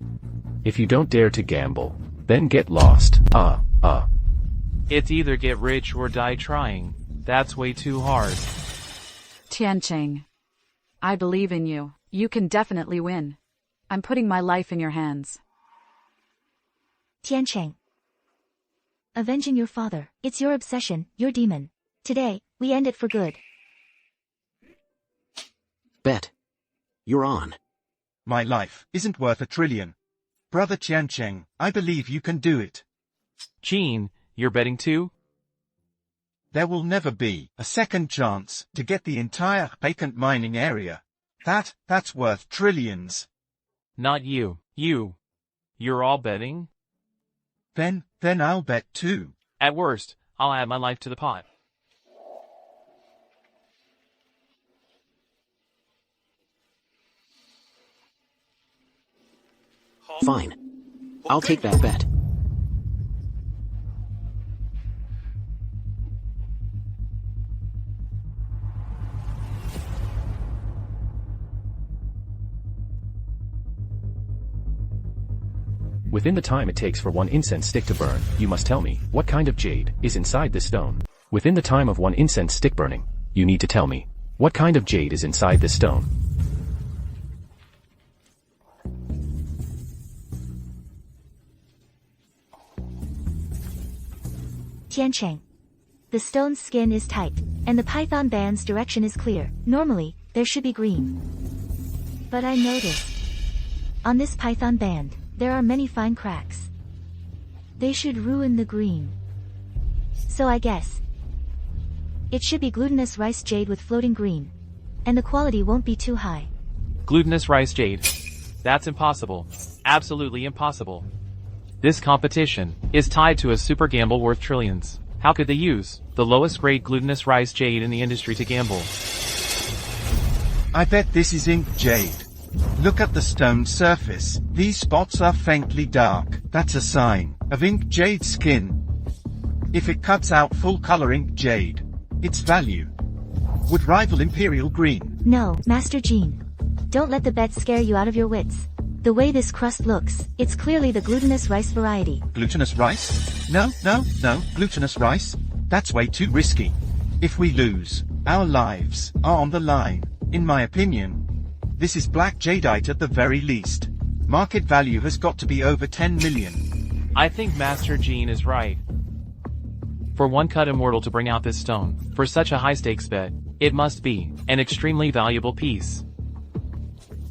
If you don't dare to gamble, then get lost. It's either get rich or die trying. That's way too hard. Tian Chen, I believe in you. You can definitely win. I'm putting my life in your hands. Tian Chen. Avenging your father. It's your obsession, your demon. Today, we end it for good. Bet. You're on. My life isn't worth $1 trillion. Brother Tian Chen, I believe you can do it. Gene, you're betting too? There will never be a second chance to get the entire vacant mining area. That's worth trillions. not you. You're all betting? Then I'll bet too. At worst, I'll add my life to the pot. Fine. I'll take that bet. Within the time it takes for one incense stick to burn, you must tell me, what kind of jade is inside this stone? Within the time of one incense stick burning, you need to tell me, what kind of jade is inside this stone? Tian Chen. The stone's skin is tight, and the python band's direction is clear. Normally, there should be green. But I noticed, on this python band, there are many fine cracks. They should ruin the green. So I guess it should be glutinous rice jade with floating green. And the quality won't be too high. Glutinous rice jade. That's impossible. Absolutely impossible. This competition is tied to a super gamble worth trillions. How could they use the lowest grade glutinous rice jade in the industry to gamble? I bet this is ink jade. Look at the stone surface. These spots are faintly dark. That's a sign of ink jade skin. If it cuts out full color ink jade, its value would rival imperial green. No, Master Jean. Don't let the bet scare you out of your wits. The way this crust looks, it's clearly the glutinous rice variety. Glutinous rice? No, glutinous rice? That's way too risky. If we lose, our lives are on the line. In my opinion, this is black jadeite at the very least. Market value has got to be over 10 million. I think Master Jean is right. For one cut immortal to bring out this stone, for such a high stakes bet, it must be an extremely valuable piece.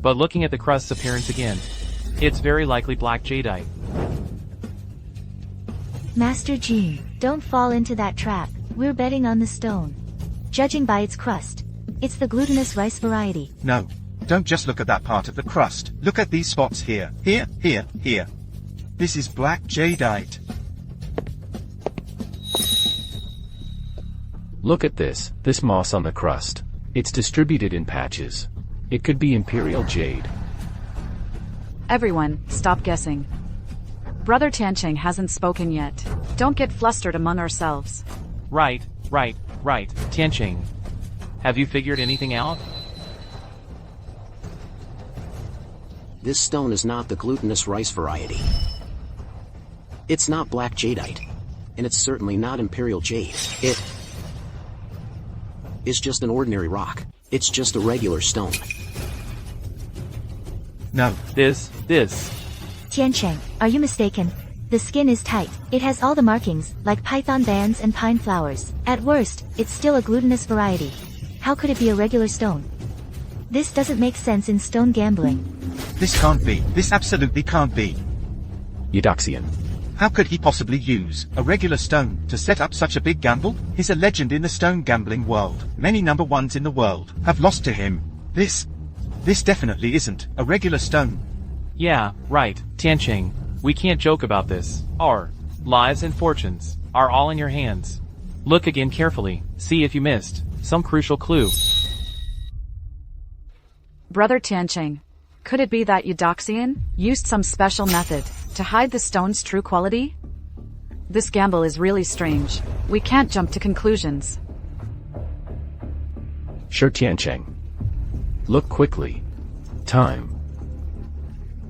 But looking at the crust's appearance again, it's very likely black jadeite. Master Jean, don't fall into that trap. We're betting on the stone. Judging by its crust, it's the glutinous rice variety. No, don't just look at that part of the crust. Look at these spots here. Here. This is black jadeite. Look at this moss on the crust. It's distributed in patches. It could be imperial jade. Everyone, stop guessing. Brother Tiancheng hasn't spoken yet. Don't get flustered among ourselves. Right. Tiancheng. Have you figured anything out? This stone is not the glutinous rice variety. It's not black jadeite. And it's certainly not imperial jade. It is just an ordinary rock. It's just a regular stone. No. This. Tiancheng, are you mistaken? The skin is tight. It has all the markings, like python bands and pine flowers. At worst, it's still a glutinous variety. How could it be a regular stone? This doesn't make sense in stone gambling. This can't be. This absolutely can't be. Eudoxian. How could he possibly use a regular stone to set up such a big gamble? He's a legend in the stone gambling world. Many number ones in the world have lost to him. This definitely isn't a regular stone. Yeah, right, Tiancheng. We can't joke about this. Our lives and fortunes are all in your hands. Look again carefully. See if you missed some crucial clue. Brother Tiancheng, could it be that Eudoxian used some special method to hide the stone's true quality? This gamble is really strange. We can't jump to conclusions. Sure, Tiancheng. Look quickly. Time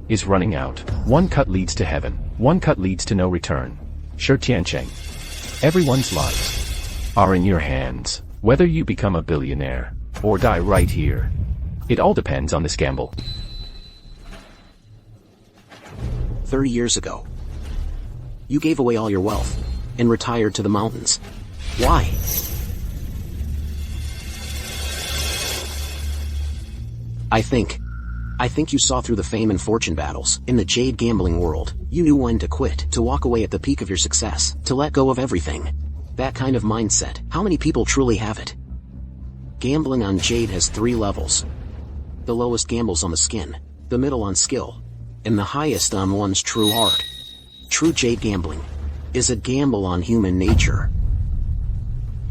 is running out. One cut leads to heaven. One cut leads to no return. Sure, Tiancheng. Everyone's lives are in your hands. Whether you become a billionaire or die right here, it all depends on this gamble. 30 years ago, you gave away all your wealth and retired to the mountains. Why? I think you saw through the fame and fortune battles in the jade gambling world. You knew when to quit, to walk away at the peak of your success, to let go of everything. That kind of mindset, how many people truly have it? Gambling on jade has 3 levels. The lowest gambles on the skin, the middle on skill, and the highest on one's true heart. True jade gambling is a gamble on human nature.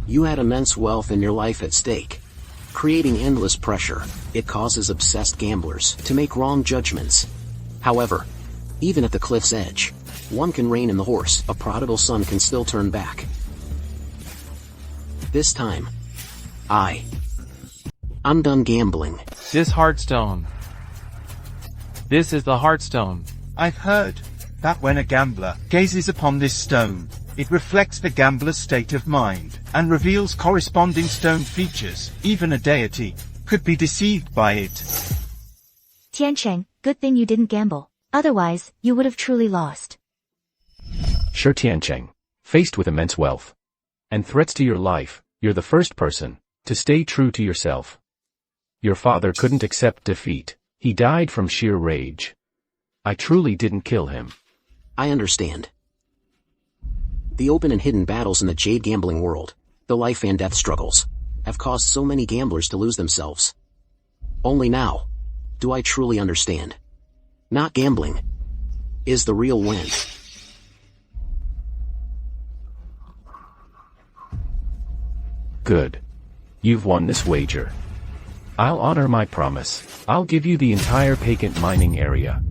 You had immense wealth in your life at stake. Creating endless pressure, it causes obsessed gamblers to make wrong judgments. However, even at the cliff's edge, one can rein in the horse. A prodigal son can still turn back. This time, I'm done gambling. This Heartstone. This is the Heartstone. I've heard that when a gambler gazes upon this stone, it reflects the gambler's state of mind and reveals corresponding stone features. Even a deity could be deceived by it. Tian Chen, good thing you didn't gamble. Otherwise, you would have truly lost. Sure, Tian Chen. Faced with immense wealth and threats to your life, you're the first person to stay true to yourself. Your father couldn't accept defeat. He died from sheer rage. I truly didn't kill him. I understand. The open and hidden battles in the jade gambling world, the life and death struggles, have caused so many gamblers to lose themselves. Only now do I truly understand. Not gambling is the real win. Good. You've won this wager. I'll honor my promise. I'll give you the entire patent mining area.